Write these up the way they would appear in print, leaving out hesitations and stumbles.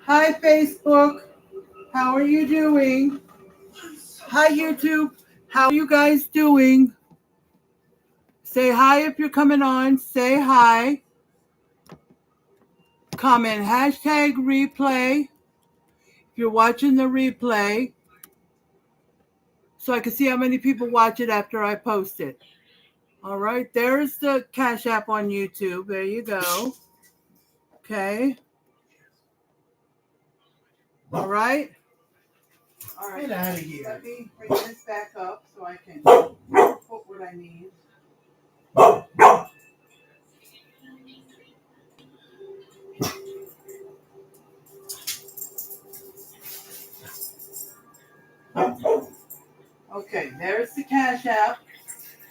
Hi, Facebook. How are you doing? Hi, YouTube. How are you guys doing? Say hi if you're coming on. Say hi. Comment hashtag replay if you're watching the replay so I can see how many people watch it after I post it. All right, there's the Cash App on YouTube. There you go. Okay. All right. All right. Get out of here. Let me bring this back up so I can put what I need. Okay, there's the Cash App.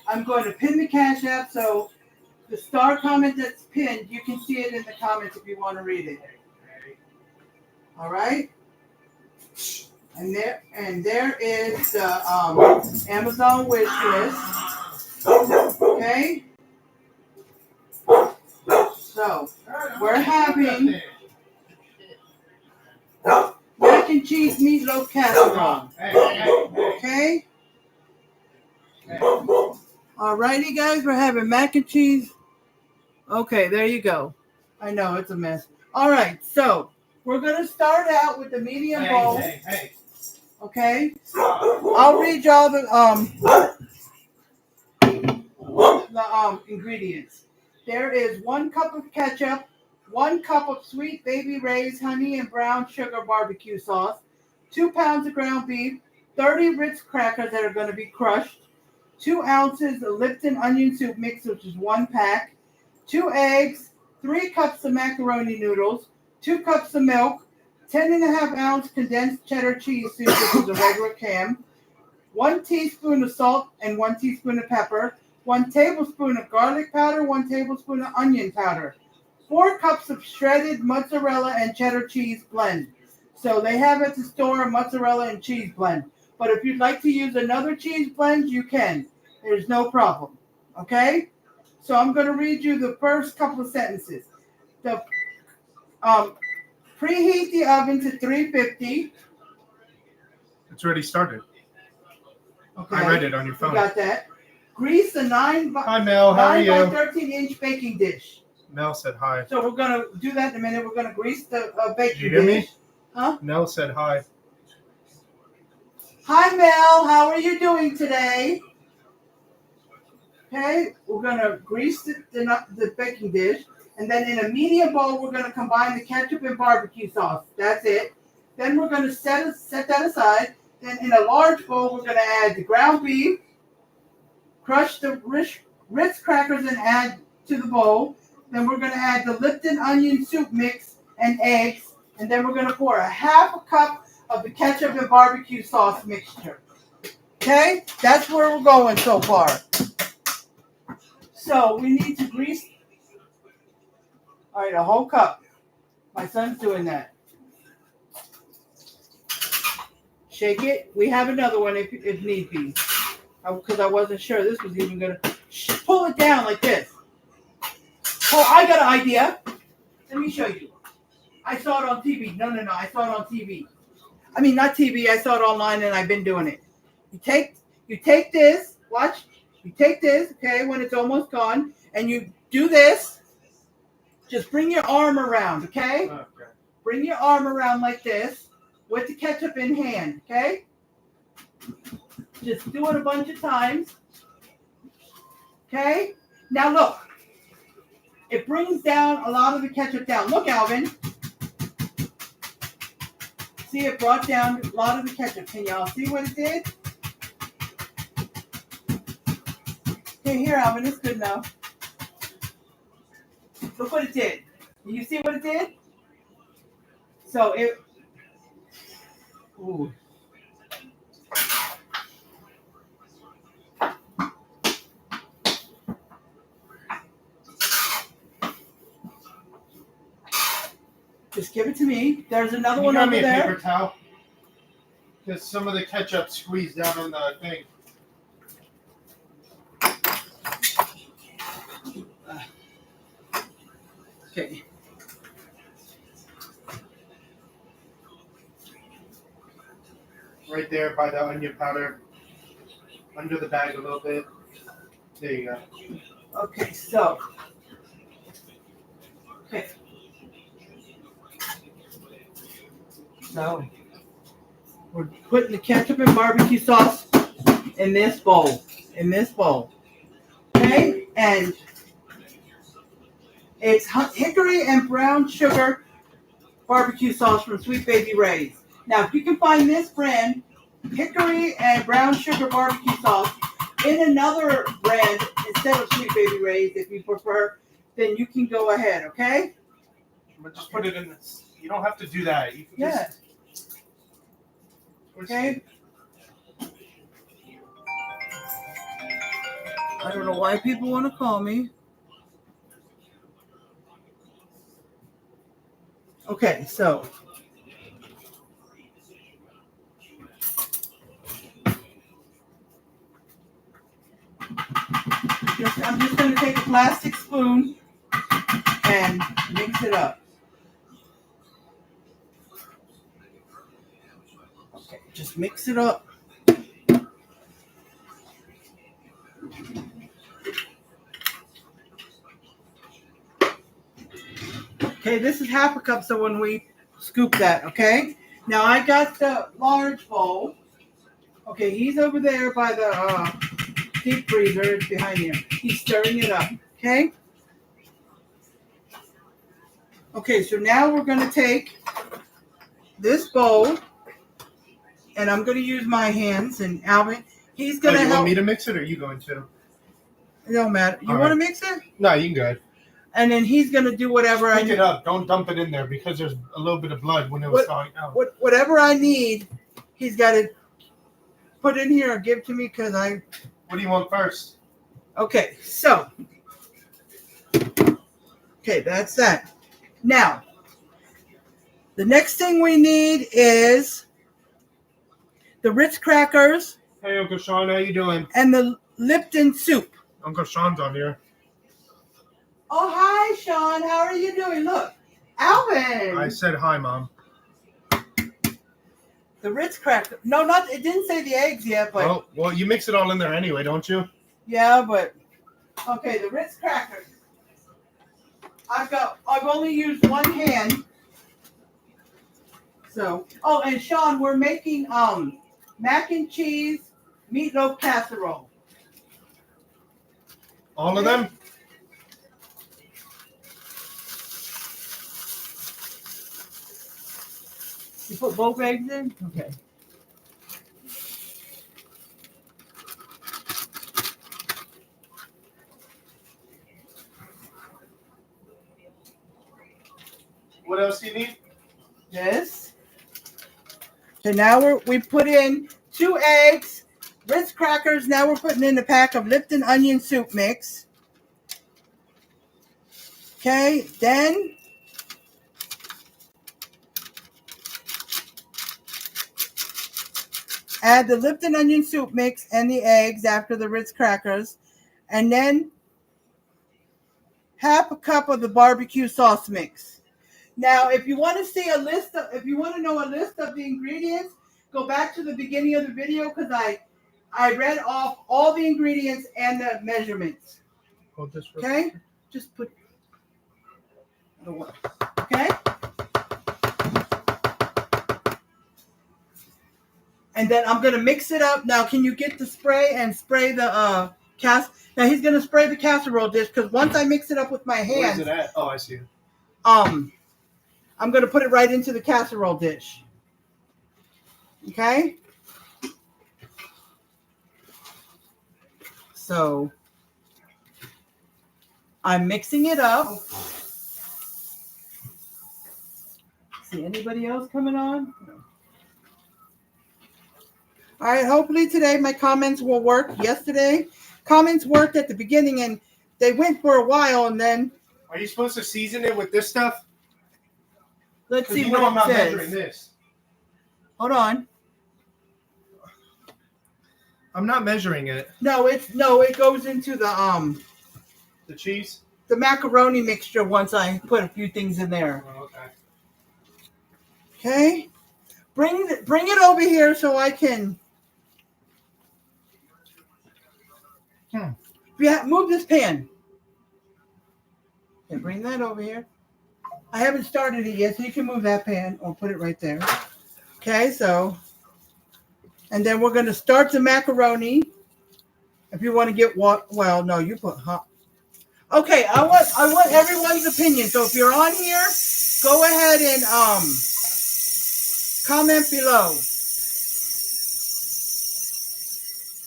I'm going to pin the Cash App so the star comment that's pinned, you can see it in the comments if you want to read it. All right? And there is the Amazon wish list. Okay? So, we're having mac and cheese meatloaf casserole. Okay? Alrighty, guys, we're having mac and cheese. Okay, there you go. I know, it's a mess. Alright, so, we're going to start out with the medium bowl. Okay? I'll read y'all the ingredients. There is 1 cup of ketchup, 1 cup of Sweet Baby Ray's honey and brown sugar barbecue sauce, 2 pounds of ground beef, 30 Ritz crackers that are going to be crushed, 2 ounces of Lipton onion soup mix, which is 1 pack, 2 eggs, 3 cups of macaroni noodles, 2 cups of milk, 10.5-ounce condensed cheddar cheese soup, which is a regular can, 1 teaspoon of salt and 1 teaspoon of pepper, 1 tablespoon of garlic powder, 1 tablespoon of onion powder, 4 cups of shredded mozzarella and cheddar cheese blend. So they have at the store a mozzarella and cheese blend. But if you'd like to use another cheese blend, you can. There's no problem. Okay? So I'm going to read you the first couple of sentences. Preheat the oven to 350. It's already started. Okay. I read it on your phone. You got that. Grease a 9 Hi, Mel. How are you? by 13-inch baking dish. Mel said hi. So we're going to do that in a minute. We're going to grease the baking you hear dish. Me? Huh? Mel said hi. Hi, Mel. How are you doing today? Okay, we're going to grease the baking dish. And then in a medium bowl, we're going to combine the ketchup and barbecue sauce. That's it. Then we're going to set that aside. Then in a large bowl, we're going to add the ground beef, crush the Ritz crackers and add to the bowl. Then we're going to add the Lipton onion soup mix and eggs. And then we're going to pour a half a cup of the ketchup and barbecue sauce mixture. Okay? That's where we're going so far. So we need to grease. All right, a whole cup. My son's doing that. Shake it. We have another one if need be. Because I wasn't sure this was even going to... Pull it down like this. Oh, I got an idea. Let me show you. I saw it on TV. No. I saw it on TV. I mean, not TV. I saw it online and I've been doing it. You take this. Watch. You take this, okay, when it's almost gone. And you do this. Just bring your arm around, okay? Okay. Bring your arm around like this with the ketchup in hand, okay? Just do it a bunch of times. Okay? Now look. It brings down a lot of the ketchup down. Look, Alvin. See, it brought down a lot of the ketchup. Can y'all see what it did? Okay, here, Alvin. It's good now. Look what it did. You see what it did? So it... Ooh. Just give it to me. There's another one over there. Can you grab me a paper towel? Because some of the ketchup squeezed down on the thing. Okay. Right there by the onion powder. Under the bag a little bit. There you go. Okay, so. Okay. So, we're putting the ketchup and barbecue sauce in this bowl. Okay? And it's hickory and brown sugar barbecue sauce from Sweet Baby Ray's. Now, if you can find this brand, hickory and brown sugar barbecue sauce, in another brand instead of Sweet Baby Ray's, if you prefer, then you can go ahead, okay? But just put it in this. You don't have to do that. You can just... Okay. I don't know why people want to call me. Okay, so. I'm just going to take a plastic spoon and mix it up. Okay, just mix it up. Okay, this is half a cup, so when we scoop that, okay? Now I got the large bowl. Okay, he's over there by the deep freezer. It's behind him. He's stirring it up, okay? Okay, so now we're going to take this bowl, and I'm going to use my hands, and Alvin, he's going to help. You want me to mix it, or are you going to? It don't matter. You want to mix it? No, you can go ahead. And then he's going to do whatever I need. Pick it up. Don't dump it in there because there's a little bit of blood when it was thawing out. Whatever I need, he's got to put in here or give to me because I... What do you want first? Okay, so. Okay, that's that. Now, the next thing we need is the Ritz crackers. Hey, Uncle Sean, how you doing? And the Lipton soup. Uncle Sean's on here. Oh, hi, Sean. How are you doing? Look, Alvin. I said hi, Mom. The Ritz cracker. No, it didn't say the eggs yet, but. Oh, well, you mix it all in there anyway, don't you? Yeah, but. Okay, the Ritz crackers. I've only used one hand. So, oh, and Sean, we're making mac and cheese meatloaf casserole. All of them? You put both eggs in? Okay. What else do you need? This. So now we put in 2 eggs, Ritz crackers. Now we're putting in a pack of Lipton onion soup mix. Okay, then add the Lipton onion soup mix and the eggs after the Ritz crackers. And then half a cup of the barbecue sauce mix. Now, if you want to see if you want to know a list of the ingredients, go back to the beginning of the video because I read off all the ingredients and the measurements. Okay? Just put the one. Okay? And then I'm going to mix it up. Now, can you get the spray and spray the Now, he's going to spray the casserole dish because once I mix it up with my hands. Where's it at? Oh, I see it. I'm going to put it right into the casserole dish. Okay? So, I'm mixing it up. See anybody else coming on? No. All right, hopefully today my comments will work. Yesterday, comments worked at the beginning and they went for a while and then... Are you supposed to season it with this stuff? Let's see you what know I'm it not says. measuring this. Hold on. I'm not measuring it. No, it goes into the cheese? The macaroni mixture once I put a few things in there. Oh, okay. Okay. Bring it over here so I can. Yeah, move this pan. Okay, bring that over here. I haven't started it yet, so you can move that pan or put it right there. Okay, so, and then we're going to start the macaroni. If you want to get what? Well, no, you put hot. Okay, I want everyone's opinion. So if you're on here, go ahead and comment below.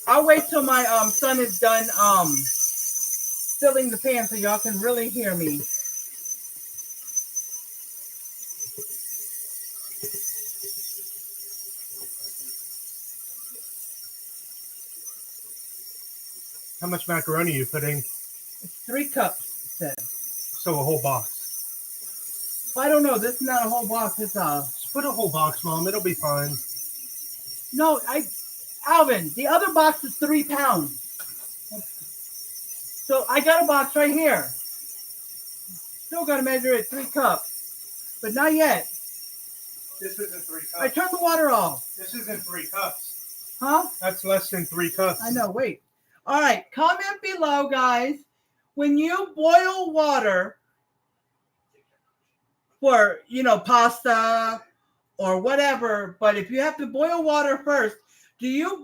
I'll wait till my son is done filling the pan so y'all can really hear me. How much macaroni are you putting? It's 3 cups, it says. So a whole box. I don't know. This is not a whole box. It's Just put a whole box, Mom. It'll be fine. No, Alvin, the other box is 3 pounds. So I got a box right here. Still got to measure it 3 cups, but not yet. This isn't 3 cups. I turned the water off. This isn't 3 cups. Huh? That's less than 3 cups. I know. Wait. All right. Comment below, guys. When you boil water for, pasta or whatever, but if you have to boil water first, do you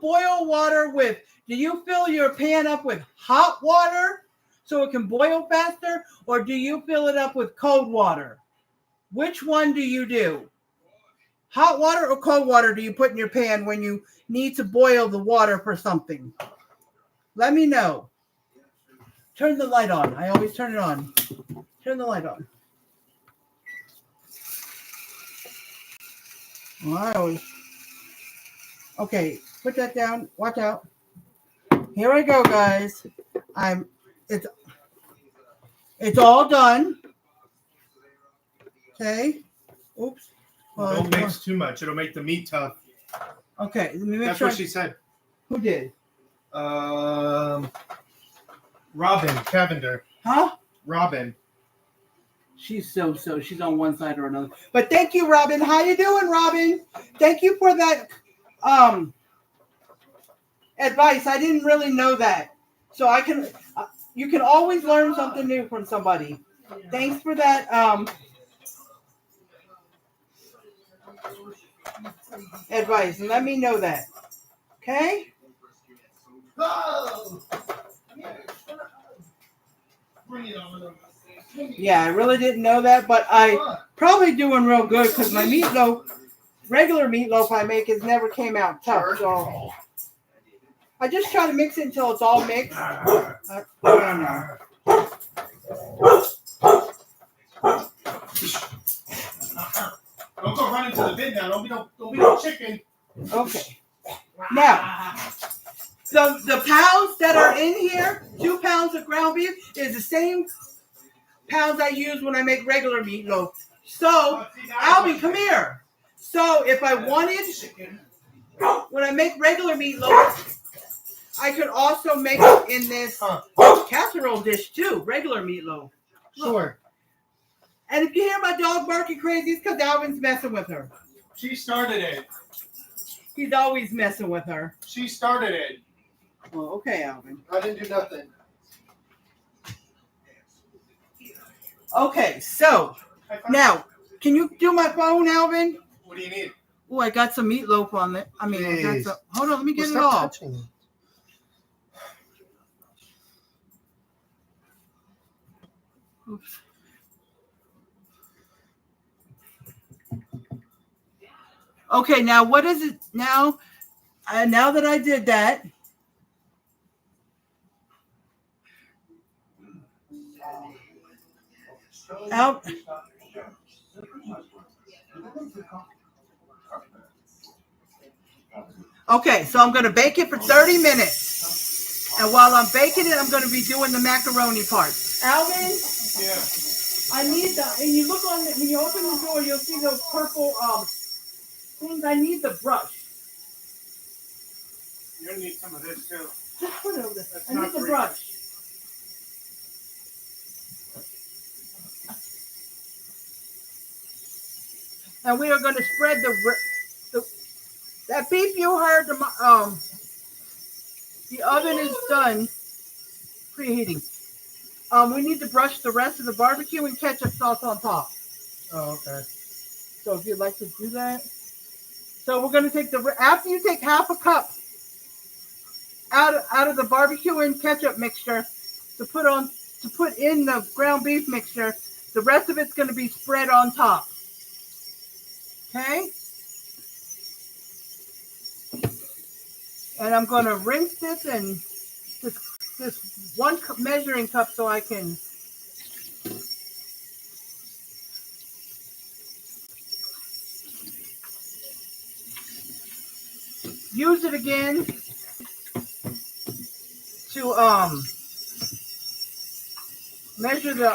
fill your pan up with hot water so it can boil faster, or do you fill it up with cold water? Which one do you do? Hot water or cold water do you put in your pan when you need to boil the water for something? Let me know. Turn the light on. I always turn it on. Turn the light on. Okay, put that down. Watch out. Here I go, guys. It's all done. Okay. Oops. Well, don't mix too much. It'll make the meat tough. Okay. Let me make That's sure. what she said. Who did? Robin Cavender. Huh? Robin. She's she's on one side or another. But thank you, Robin. How you doing, Robin? Thank you for that advice. I didn't really know that. So you can always learn something new from somebody. Thanks for that advice, and let me know that. Okay? Yeah, I really didn't know that, but I probably doing real good because my regular meatloaf I make has never came out tough. So I just try to mix it until it's all mixed. I don't know. Don't go running to the bin now. Don't be no chicken. Okay. Now, so the pounds that are in here, 2 pounds of ground beef, is the same pounds I use when I make regular meatloaf. So, Alvin, come here. So, if I wanted, when I make regular meatloaf, I could also make it in this casserole dish too, regular meatloaf. Sure. And if you hear my dog barking crazy, it's because Alvin's messing with her. She started it. He's always messing with her. She started it. Well, okay, Alvin. I didn't do nothing. Okay, so now, can you do my phone, Alvin? What do you need? Oh, I got some meatloaf on it. I got some. Hold on, let me get it off. Touching it. Oops. Okay, now what is it now? Now that I did that, out. Okay, so I'm going to bake it for 30 minutes. And while I'm baking it, I'm going to be doing the macaroni part. Alvin? Yeah. I need and you look on it, when you open the door, you'll see those purple things. I need the brush. You're going to need some of this too. Just put it over there. I need the brush. And we are going to spread That beef you heard, the oven is done preheating. We need to brush the rest of the barbecue and ketchup sauce on top. Oh, okay. So if you'd like to do that. So we're going to take after you take half a cup out of the barbecue and ketchup mixture to put in the ground beef mixture, the rest of it's going to be spread on top. Okay? And I'm going to rinse this in this one measuring cup so I can use it again to measure the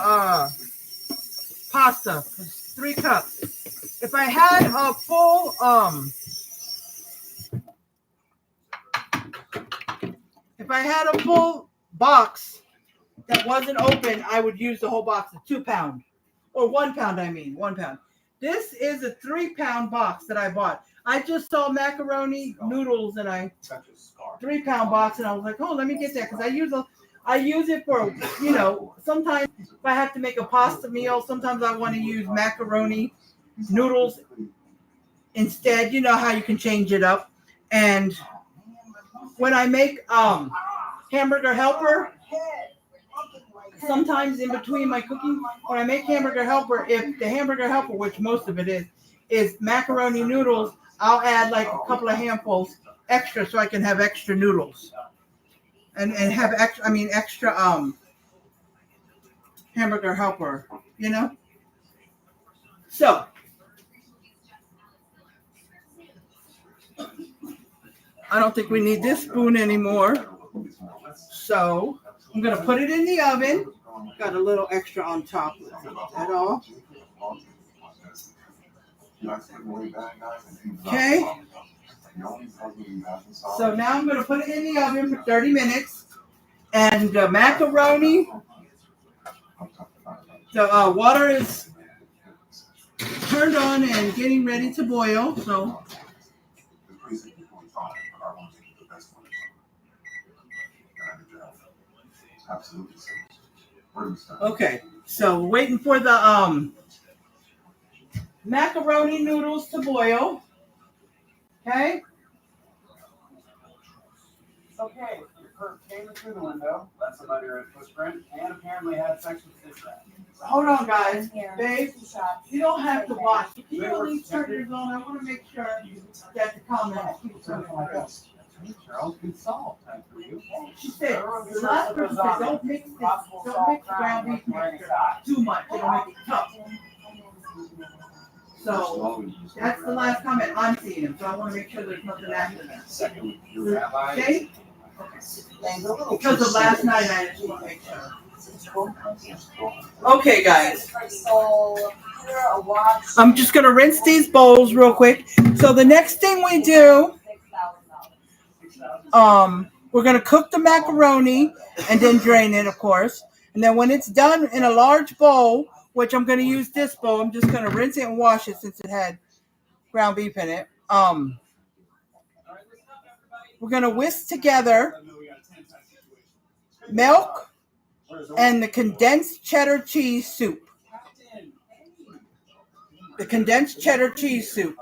pasta. It's 3 cups. If I had a full box that wasn't open, I would use the whole box of 2 pound or 1 pound. 1 pound. This is a 3-pound box that I bought. I just saw macaroni noodles and 3-pound box, and I was like, oh, let me get that because I use it for, sometimes if I have to make a pasta meal, sometimes I want to use macaroni noodles instead. You know how you can change it up. And when I make hamburger helper, sometimes in between my cooking, when I make hamburger helper, if the hamburger helper, which most of it is macaroni noodles, I'll add like a couple of handfuls extra so I can have extra noodles and have extra hamburger helper, So I don't think we need this spoon anymore. So I'm going to put it in the oven. Got a little extra on top. That all. Okay. So now I'm going to put it in the oven for 30 minutes. And the macaroni, the water is turned on and getting ready to boil. So okay, so waiting for the macaroni noodles to boil. Okay. Okay, your perp came through the window, left some under a footprint, and apparently had sex with this guy. Hold on, guys. Babe, you don't have to watch. Can you at least turn yours on? I want to make sure that the comments keep something like this. Charles, good solve. Time for you. She said, the last person said, don't mix the ground beef mixture too much. It'll make it tough. So that's the last comment I'm seeing. So I want to make sure there's nothing after that. Second, your rabbi. Okay? Because of last night, I just want to make sure. Okay, guys. I'm just going to rinse these bowls real quick. So the next thing we do, we're going to cook the macaroni and then drain it, of course. And then when it's done in a large bowl, which I'm going to use this bowl, I'm just going to rinse it and wash it since it had ground beef in it. We're going to whisk together milk and the condensed cheddar cheese soup. The condensed cheddar cheese soup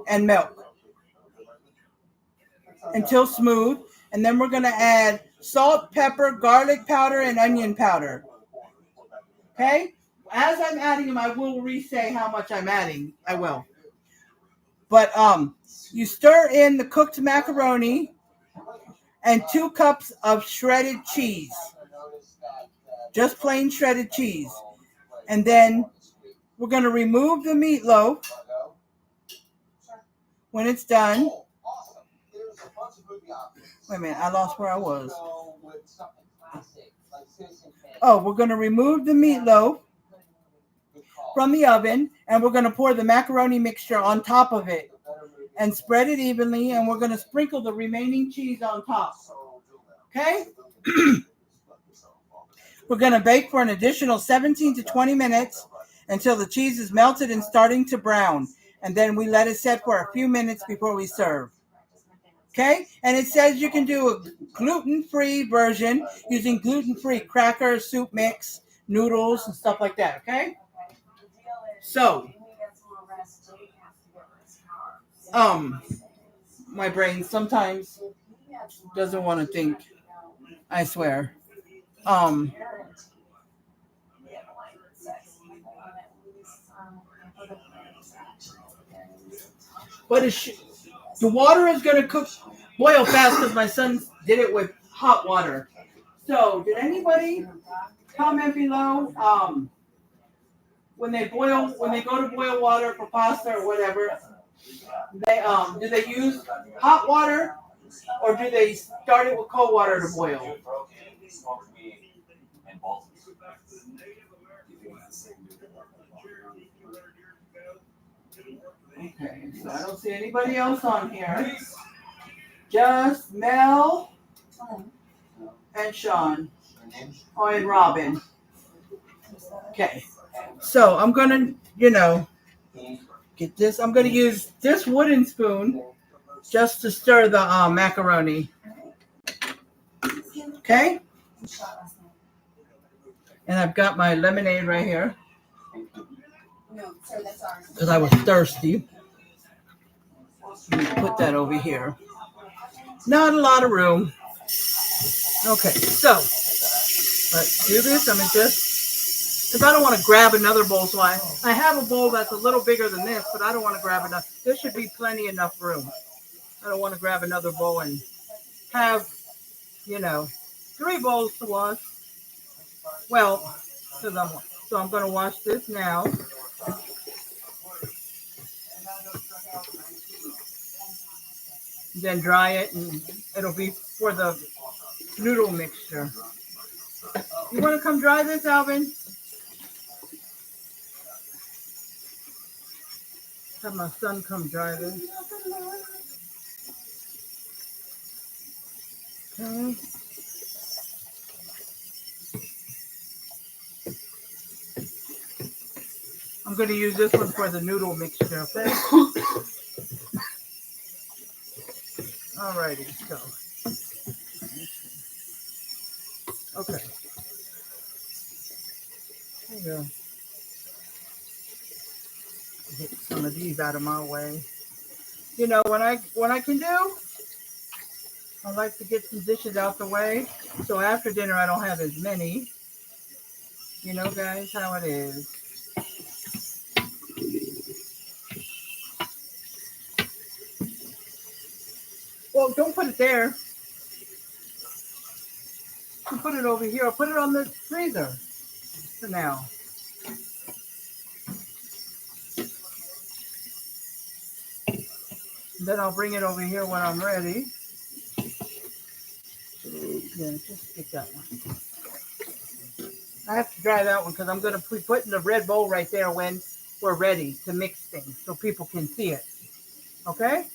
and milk until smooth. And then we're going to add salt, pepper, garlic powder, and onion powder. Okay? As I'm adding them, I will re-say how much I'm adding. I will. But you stir in the cooked macaroni and 2 cups of shredded cheese. Just plain shredded cheese. And then we're going to remove the meatloaf when it's done. Wait a minute, I lost where I was. Oh, we're going to remove the meatloaf from the oven, and we're going to pour the macaroni mixture on top of it and spread it evenly, and we're going to sprinkle the remaining cheese on top. Okay? We're going to bake for an additional 17 to 20 minutes until the cheese is melted and starting to brown. and then we let it set for a few minutes before we serve. Okay, and it says you can do a gluten-free version using gluten-free crackers, soup mix, noodles, and stuff like that. Okay, so my brain sometimes doesn't want to think. I swear. Um, but the water is gonna boil fast because my son did it with hot water. So, did anybody comment below? When they go to boil water for pasta or whatever, they do they use hot water or do they start it with cold water to boil? Okay, so I don't see anybody else on here. Just Mel and Sean. Oh, and Robin. Okay. So I'm gonna, get this. I'm gonna use this wooden spoon just to stir the macaroni. Okay. And I've got my lemonade right here because I was thirsty. Put that over here. Not a lot of room. Okay, so let's do this. I'm just, because I don't want to grab another bowl, so I have a bowl that's a little bigger than this, but I don't want to grab enough. There should be plenty enough room. I don't want to grab another bowl and have, 3 bowls to wash. Well, so I'm going to wash this now. Then dry it, and it'll be for the noodle mixture. You want to come dry this, Alvin? Have my son come dry this. Okay. I'm going to use this one for the noodle mixture, okay? Alrighty, so. Okay. There you go. Get some of these out of my way. What I can do, I like to get some dishes out the way. So after dinner, I don't have as many. Guys, how it is. Well, don't put it there. You put it over here or put it on the freezer for now. And then I'll bring it over here when I'm ready. Yeah, just get that one. I have to dry that one because I'm going to be putting the red bowl right there when we're ready to mix things so people can see it. Okay?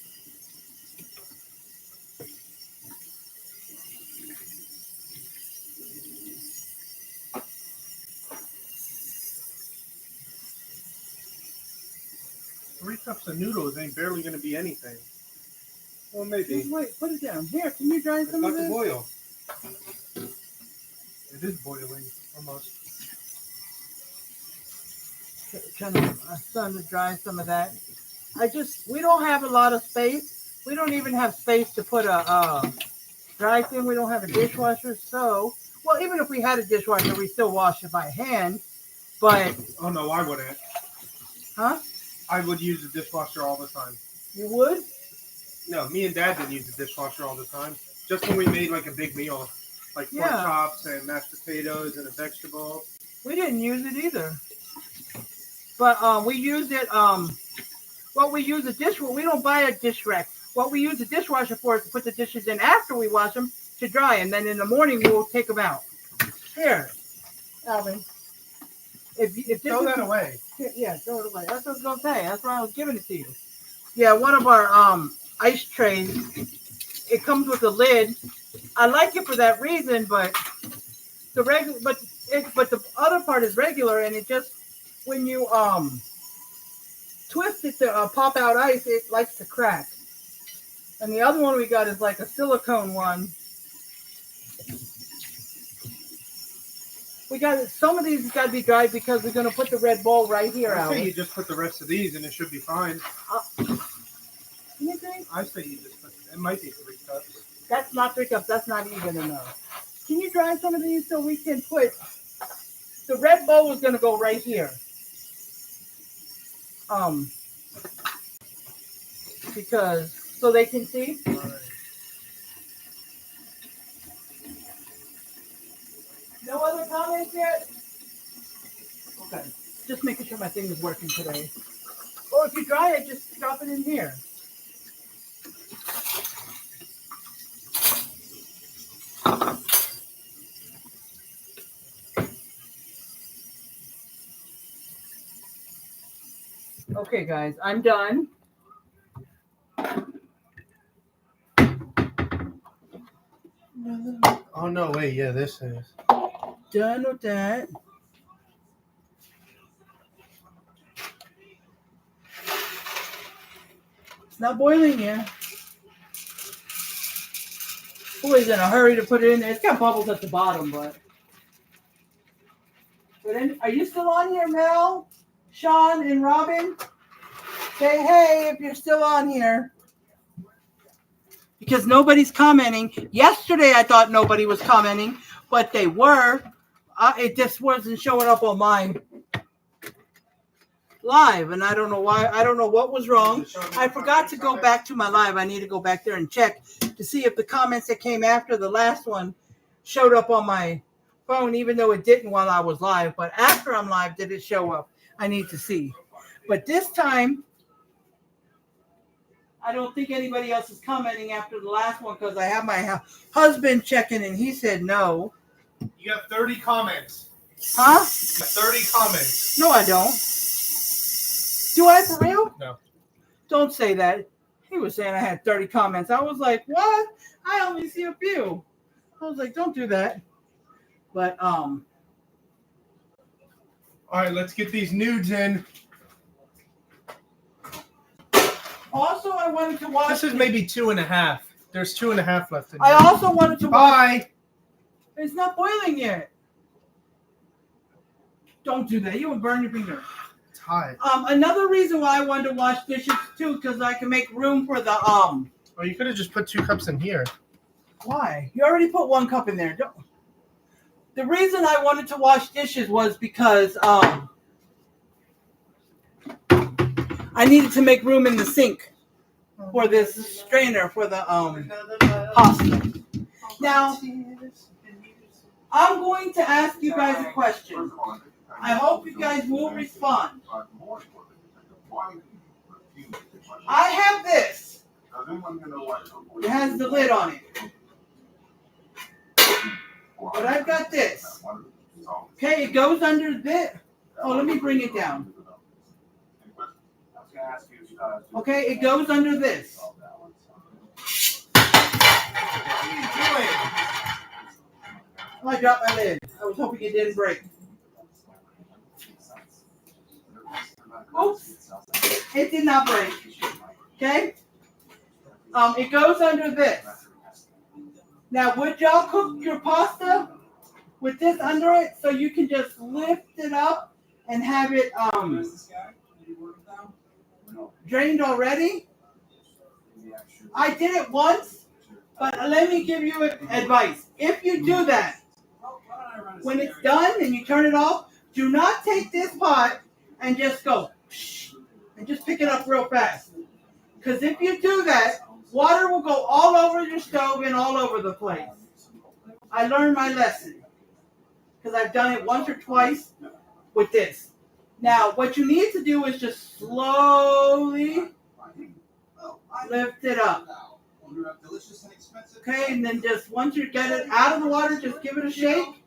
Three cups of noodles ain't barely going to be anything. Well, maybe. Just wait, put it down. Here, can you dry some of this? It's about to boil. It is boiling, almost. Trying to get my son to dry some of that. We don't have a lot of space. We don't even have space to put a dry thing. We don't have a dishwasher. So, well, even if we had a dishwasher, we still wash it by hand. But. Oh, no, I wouldn't. Huh? I would use the dishwasher all the time. You would? No, me and Dad didn't use the dishwasher all the time. Just when we made like a big meal. Like pork chops and mashed potatoes and a vegetable. We didn't use it either. But we used it, we use a dishwasher. We don't buy a dish rack. What we use the dishwasher for is to put the dishes in after we wash them to dry. And then in the morning, we'll take them out. Here, Alvin. Throw that away. Yeah, throw it away. That's what I was going to say. That's why I was giving it to you. Yeah, one of our ice trays, it comes with a lid. I like it for that reason, but the other part is regular, and it just when you twist it to pop out ice, it likes to crack. And the other one we got is like a silicone one. We got some of these got to be dried because we're going to put the red bowl right here out. I say you just put the rest of these and it should be fine. You think? I say you just put, it might be 3 cups. That's not 3 cups. That's not even enough. Can you dry some of these so we can put, the red bowl is going to go right here. Because, so they can see. All right. No other comments yet? Okay. Just making sure my thing is working today. Or if you dry it, just drop it in here. Okay, guys, I'm done. Oh, no, wait. Yeah, this is. Done with that. It's not boiling yet. Always in a hurry to put it in there. It's got bubbles at the bottom, but then, are you still on here, Mel, Sean, and Robin? Say hey if you're still on here. Because nobody's commenting. Yesterday I thought nobody was commenting, but they were. It just wasn't showing up on my live, and I don't know why. I don't know what was wrong. I forgot to go back to my live. I need to go back there and check to see if the comments that came after the last one showed up on my phone, even though it didn't while I was live. But after I'm live, did it show up? I need to see. But this time, I don't think anybody else is commenting after the last one because I have my husband checking, and he said no. You got 30 comments. Huh? 30 comments. No, I don't. Do I for real? No. Don't say that. He was saying I had 30 comments. I was like, what? I only see a few. I was like, don't do that. But, All right, let's get these nudes in. Also, I wanted to watch. This is maybe 2.5. There's 2.5 left in I here. also wanted to watch. Bye. It's not boiling yet. Don't do that. You will burn your finger. It's hot. Another reason why I wanted to wash dishes too, because I can make room for the Oh, you could have just put 2 cups in here. Why? You already put 1 cup in there. The reason I wanted to wash dishes was because I needed to make room in the sink for this strainer for the pasta. Now, I'm going to ask you guys a question. I hope you guys will respond. I have this. It has the lid on it. But I've got this. Okay, it goes under this. Oh, let me bring it down. Okay, it goes under this. Oh, I dropped my lid. I was hoping it didn't break. Oops. It did not break. Okay? It goes under this. Now, would y'all cook your pasta with this under it so you can just lift it up and have it drained already? I did it once, but let me give you advice. If you do that, when it's done and you turn it off, do not take this pot and just go and just pick it up real fast. Because if you do that, water will go all over your stove and all over the place. I learned my lesson because I've done it once or twice with this. Now, what you need to do is just slowly lift it up. Okay, and then just once you get it out of the water, just give it a shake.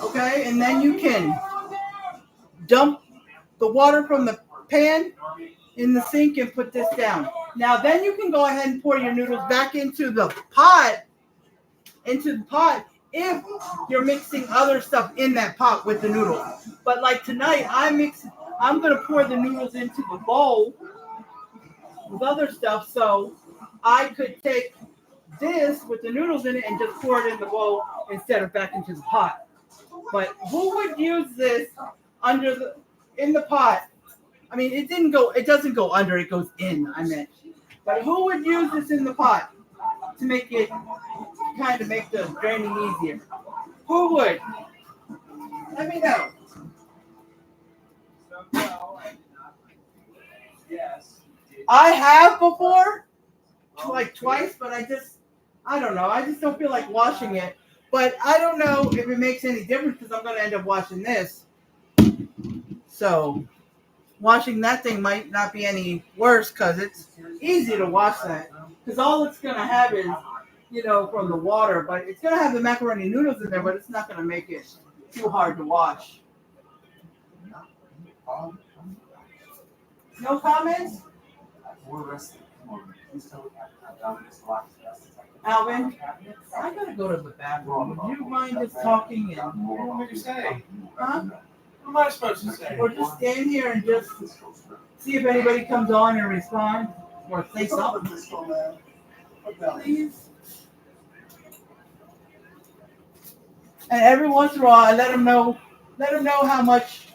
Okay, and then you can dump the water from the pan in the sink and put this down. Now, then you can go ahead and pour your noodles back into the pot if you're mixing other stuff in that pot with the noodles. But like tonight, I'm going to pour the noodles into the bowl with other stuff, so I could take this with the noodles in it and just pour it in the bowl instead of back into the pot. But who would use this in the pot? I mean, it doesn't go under, it goes in, I meant. But who would use this in the pot to make it kind of make the draining easier? Who would? Let me know. So, no, I did not. Yes. I have before, like twice, but I don't know. I just don't feel like washing it. But I don't know if it makes any difference because I'm going to end up washing this. So washing that thing might not be any worse because it's easy to wash that. Because all it's going to have is, from the water. But it's going to have the macaroni noodles in there, but it's not going to make it too hard to wash. No comments? Alvin, I gotta go to the bathroom. Would you mind just talking and What would you say? huh? What am I supposed to say? Or just stand here and just see if anybody comes on and respond or say something. Please. And every once in a while, I let them know how much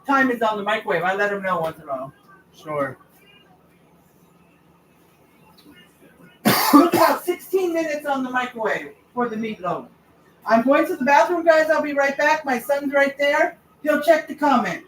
time is on the microwave. I let them know once in a while. Sure. Look about 16 minutes on the microwave for the meatloaf. I'm going to the bathroom, guys. I'll be right back. My son's right there. He'll check the comments.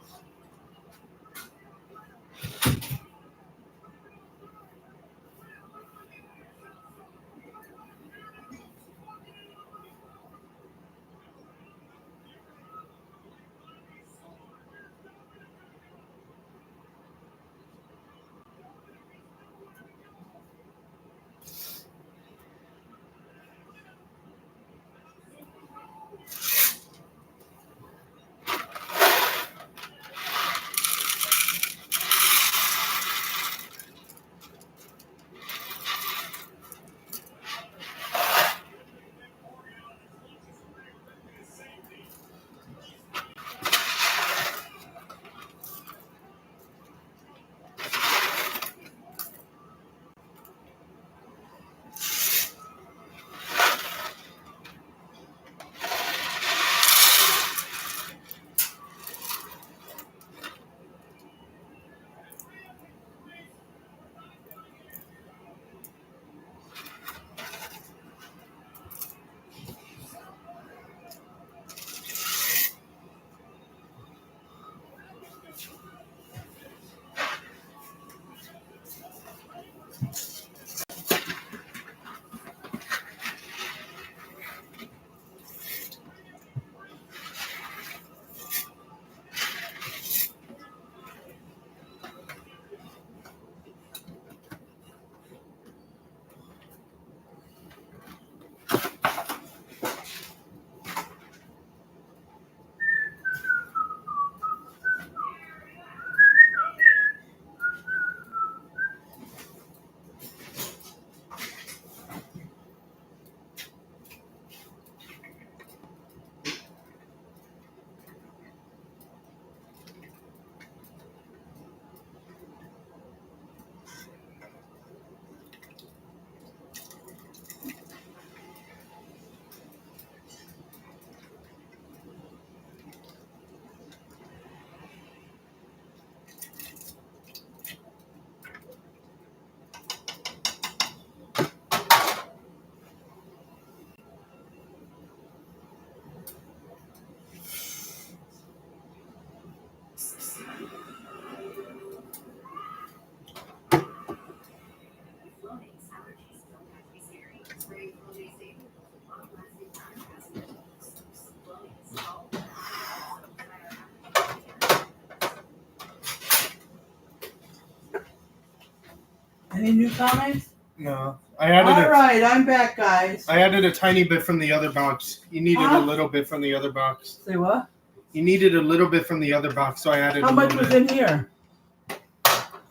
Any new comments? No. All right, I'm back, guys. I added a tiny bit from the other box. You needed a little bit from the other box. Say what? You needed a little bit from the other box, so I added How a much little was bit. in here?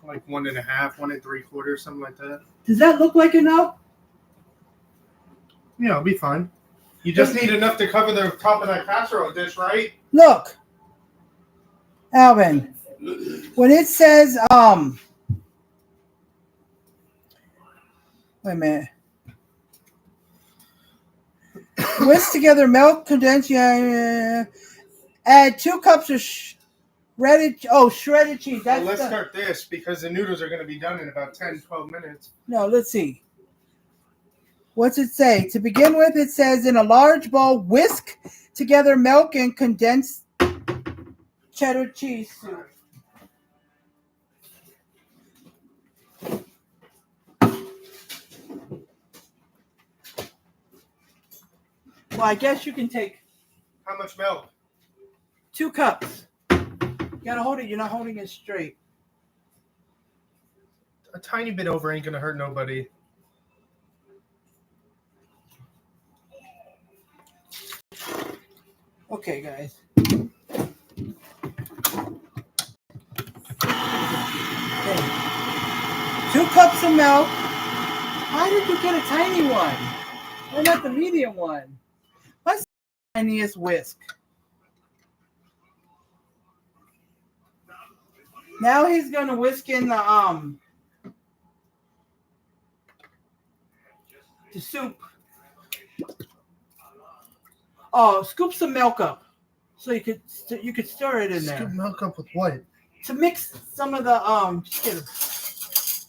Like 1.5, 1 3/4, something like that. Does that look like enough? Yeah, it'll be fine. You just need enough to cover the top of that casserole dish, right? Look. Alvin, when it says wait a minute. Whisk together milk, condensed. Add 2 cups of shredded cheese. Well, let's start this because the noodles are going to be done in about 10, 12 minutes. No, let's see. What's it say? To begin with, it says in a large bowl, whisk together milk and condensed cheddar cheese soup. Well, I guess you can take How much milk? 2 cups. You gotta hold it. You're not holding it straight. A tiny bit over ain't going to hurt nobody. Okay, guys. Okay. 2 cups of milk. Why did you get a tiny one? Why not the medium one? What's the tiniest whisk? Now he's gonna whisk in the soup. Oh, scoop some milk up so you could stir it in there. Scoop milk up with what? To mix some of the Skittles.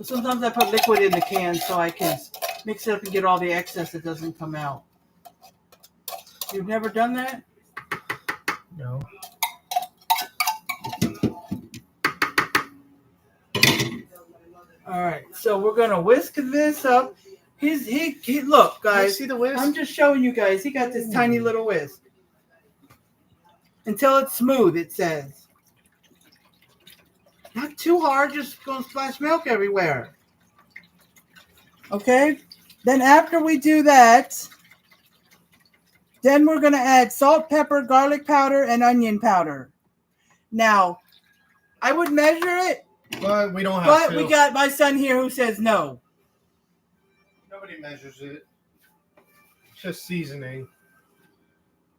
Sometimes I put liquid in the can so I can mix it up and get all the excess that doesn't come out. You've never done that? No. All right, so we're gonna whisk this up. He look, guys. See the whisk? I'm just showing you guys. He got this tiny little whisk. Until it's smooth, it says. Not too hard, just gonna splash milk everywhere. Okay? Then after we do that, then we're gonna add salt, pepper, garlic powder, and onion powder. Now, I would measure it, But we don't have but to. we got my son here who says no. Nobody measures it. It's just seasoning.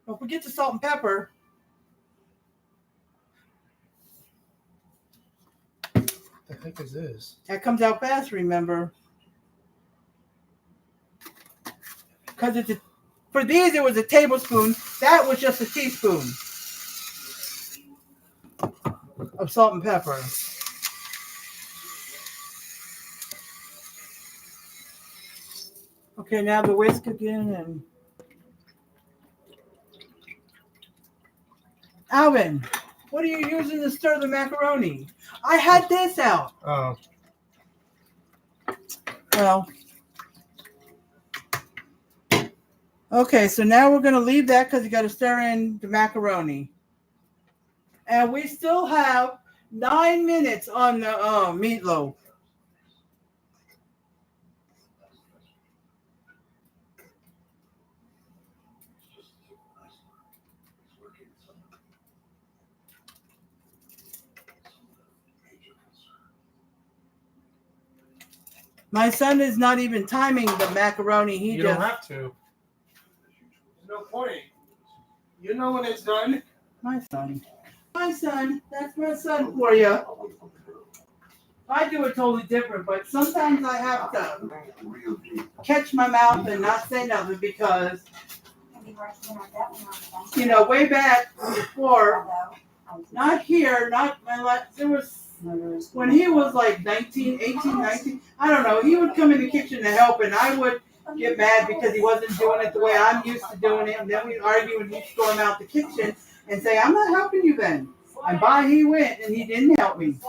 Don't forget the salt and pepper. What the heck is this? That comes out fast, remember? Because for these, it was a tablespoon. That was just a teaspoon of salt and pepper. Okay, now the whisk again. And Alvin, what are you using to stir the macaroni? I had this out. Oh. Well, okay, so now we're going to leave that because you got to stir in the macaroni. And we still have 9 minutes on the meatloaf. My son is not even timing the macaroni. You don't have to. There's no point. You know when it's done. My son. That's my son for you. I do it totally different, but sometimes I have to catch my mouth and not say nothing because, way back before, not here, not my life, there was, when he was like 19, I don't know, he would come in the kitchen to help and I would get mad because he wasn't doing it the way I'm used to doing it. And then we'd argue and he'd storm out the kitchen and say, I'm not helping you then. And by he went and he didn't help me.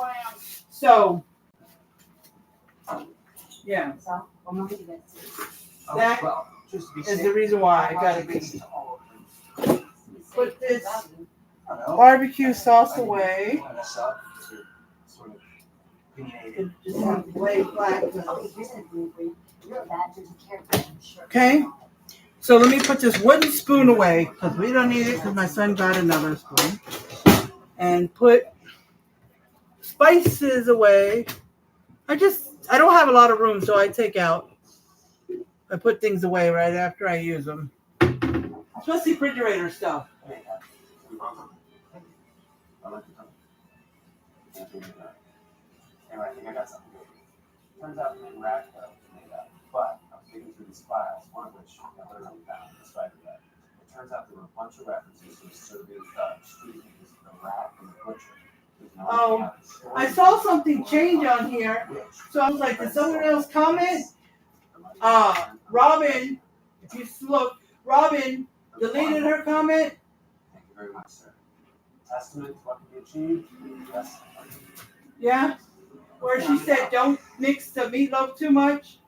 So, yeah. That is the reason why I got to put this barbecue sauce away. Just have to lay flat. Okay. So let me put this wooden spoon away because we don't need it because my son got another spoon. And put spices away. I don't have a lot of room, so I take out I put things away right after I use them. Especially refrigerator stuff. I like the color. Anyway, I think I got something good. Turns out the main rack was made up, but I was digging through these files, one of which I literally found despite of that. It turns out there were a bunch of references to serving street names, the rat and the butcher. Oh, I saw something change on here, so I was like, did someone else comment? Robin, if you look, Robin deleted her comment. Thank you very much, sir. Testament to what can be achieved? Yes. Yeah, where she said, don't mix the meatloaf too much.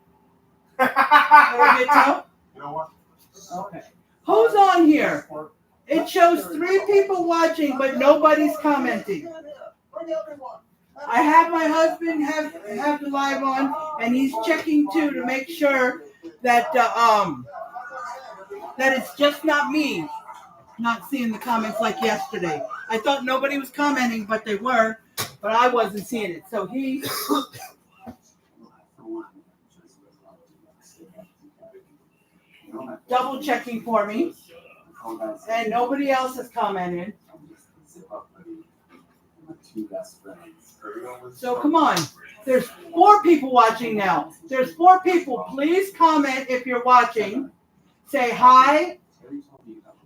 It'll get tough. You know what? Okay. Who's on here? It shows 3 people watching, but nobody's commenting. I have my husband have the live on, and he's checking too to make sure that that it's just not me not seeing the comments like yesterday. I thought nobody was commenting, but they were, but I wasn't seeing it. So he double checking for me, and nobody else has commented. So come on. There's 4 people watching now. There's 4 people. Please comment if you're watching. Say hi.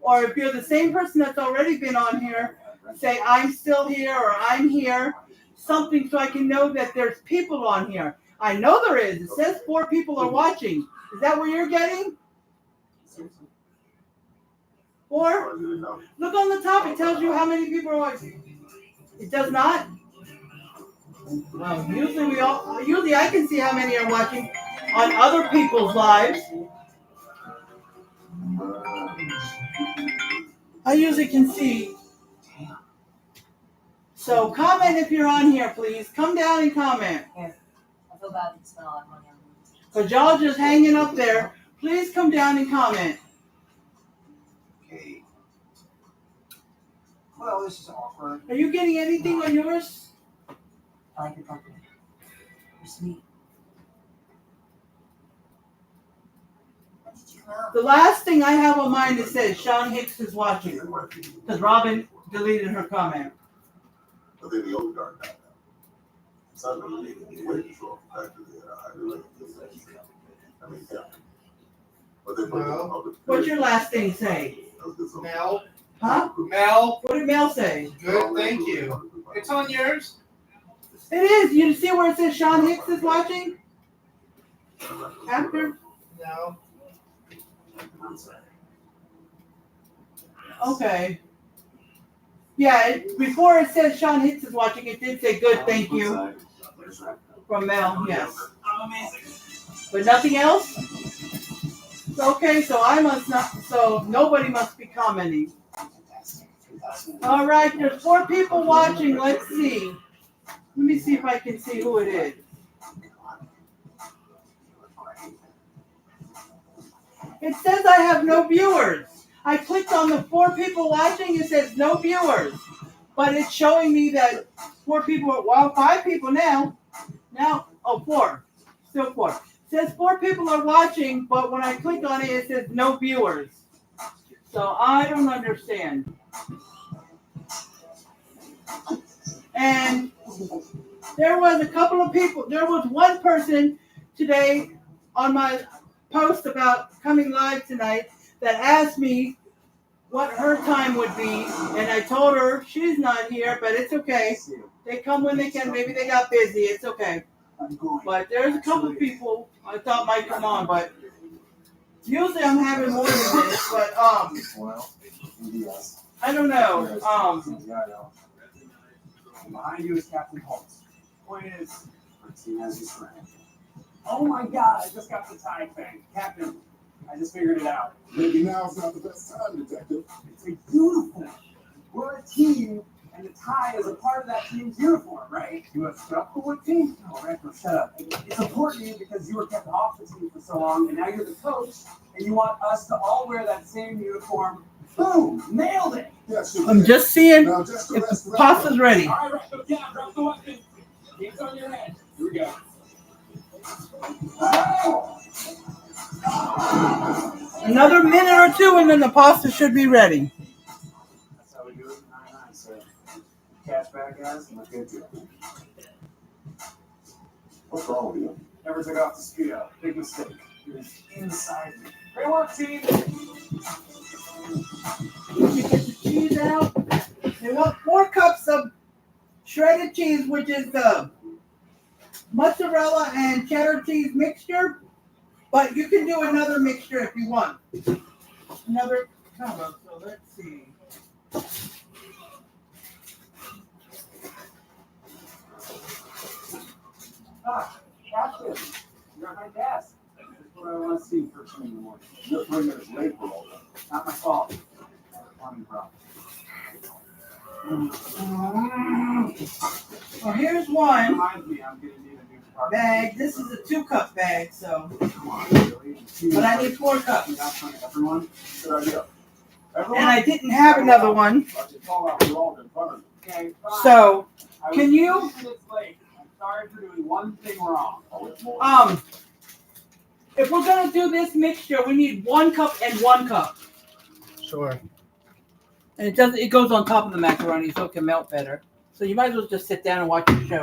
Or if you're the same person that's already been on here, say I'm still here or I'm here. Something so I can know that there's people on here. I know there is. It says 4 people are watching. Is that what you're getting? 4? Look on the top. It tells you how many people are watching. It does not? Well, usually I can see how many are watching on other people's lives. I usually can see. So comment if you're on here, please. Come down and comment. Here, I feel bad to smell it. Because y'all just hanging up there. Please come down and comment. Okay. Well, this is awkward. Are you getting anything on yours? I like your company. You're sweet. What did you come out? The last thing I have on mine that says Sean Hicks is watching. Because Robin deleted her comment. But then the old guard got out. Suddenly, the way control factor there, I mean, yeah. But then What's your last thing say? Mel. Huh? Mel. What did Mel say? Good, thank you. It's on yours. It is. You see where it says Sean Hicks is watching? After? No. Okay. Yeah, before it says Sean Hicks is watching, it did say good, thank you. From Mel, yes. But nothing else? Okay, so I must not, so nobody must be commenting. All right, there's 4 people watching. Let's see. Let me see if I can see who it is. It says I have no viewers. I clicked on the 4 people watching. It says no viewers. But it's showing me that 4 people, well, 5 people now. Now, 4. Still 4. It says 4 people are watching, but when I click on it, it says no viewers. So I don't understand. And there was a couple of people. There was one person today on my post about coming live tonight that asked me what her time would be. And I told her she's not here, but it's okay. They come when they can. Maybe they got busy. It's okay. But there's a couple of people I thought might come on, but usually I'm having more than this. But I don't know. Behind you is Captain Holt. Point is, Martinez's friend. Oh my God! I just got the tie thing, Captain. I just figured it out. Maybe now's not the best time, Detective. It's a uniform. We're a team, and the tie is a part of that team's uniform, right? You have stuff for what team? No, Ranko, shut up. It's important to you because you were kept off the team for so long, and now you're the coach, and you want us to all wear that same uniform. Boom! Nailed it! Yes, I'm just seeing now, just if the pasta's ready. All right, Ranko, down, drop the weapon. Hands on your head. Here we go. Oh! Another minute or two, and then the pasta should be ready. That's how we do it. Nice. So, cash back, guys. I'm good to go. What's wrong with you? Never took off the speedo. Big mistake. It was inside me. Great work, team. You get the cheese out. They want 4 cups of shredded cheese, which is the mozzarella and cheddar cheese mixture. But you can do another mixture if you want. Another color. So let's see. Captain, you're at my desk. That's what I want to see first thing in the morning. You're 3 minutes late for all that. Not my fault. Plumbing problem. Well, here's one Reminds me, I'm going to need a new department. bag. This is a 2-cup bag, so. Come on, really? But I need 4 cups. That's on everyone. Good idea. Everyone? And I didn't have another one. But you call out the wrong in front of you. Okay, fine. So, I was can you- 2 minutes late. I'm sorry for doing one thing wrong. Oh, it's more. if we're gonna do this mixture, we need 1 cup and 1 cup. Sure. And it goes on top of the macaroni so it can melt better. So you might as well just sit down and watch the show.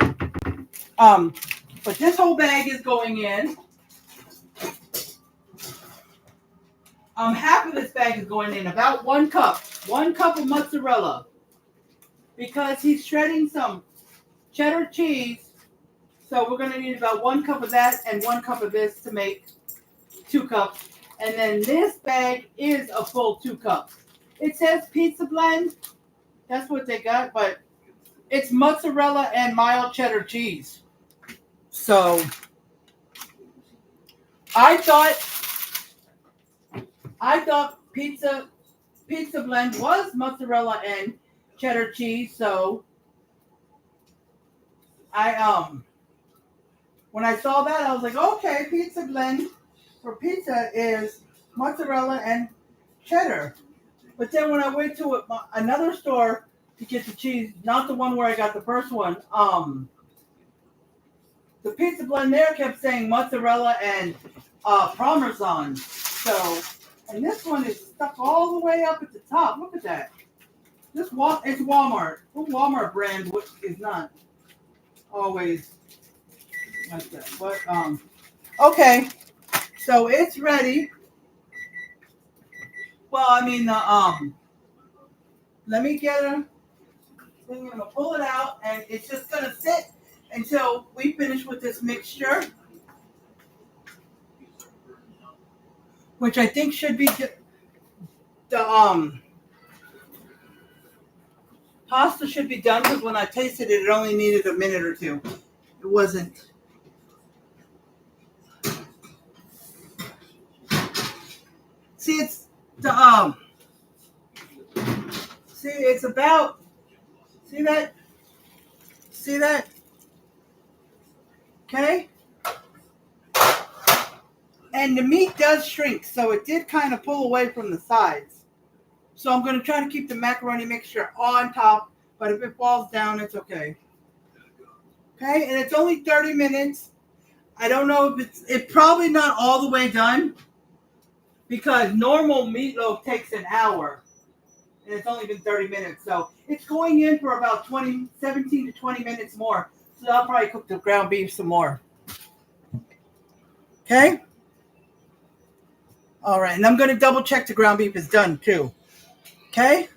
But this whole bag is going in. Half of this bag is going in, about 1 cup. 1 cup of mozzarella. Because he's shredding some cheddar cheese. So we're gonna need about 1 cup of that and 1 cup of this to make 2 cups. And then this bag is a full 2 cups. It says pizza blend. That's what they got, but it's mozzarella and mild cheddar cheese. So I thought pizza blend was mozzarella and cheddar cheese. So when I saw that, I was like, okay, pizza blend for pizza is mozzarella and cheddar. But then when I went to another store to get the cheese, not the one where I got the first one, the pizza blend there kept saying mozzarella and Parmesan. So, and this one is stuck all the way up at the top. Look at that. It's Walmart. The Walmart brand, which is not always like that. But okay, so it's ready. Well, I mean, let me get a thing. I'm gonna pull it out, and it's just gonna sit until we finish with this mixture, which I think should be the pasta should be done, because when I tasted it, it only needed a minute or 2. It wasn't. See, it's the see, it's about, see that? See that? Okay? And the meat does shrink, so it did kind of pull away from the sides. So I'm going to try to keep the macaroni mixture on top, but if it falls down, it's okay. Okay, and it's only 30 minutes. I don't know if it's probably not all the way done, because normal meatloaf takes an hour, and it's only been 30 minutes. So it's going in for about 17 to 20 minutes more. So I'll probably cook the ground beef some more. Okay? All right, and I'm going to double check the ground beef is done too. Okay?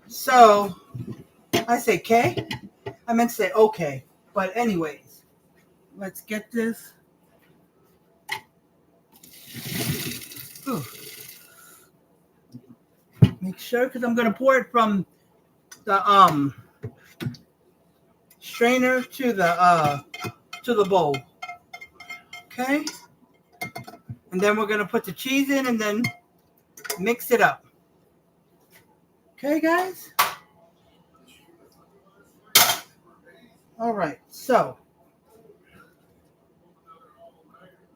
So, I say K? I meant to say okay. But anyways, let's get this. Ooh. Make sure, because I'm going to pour it from the strainer to the bowl. Okay? And then we're going to put the cheese in and then mix it up. Okay, guys? All right, so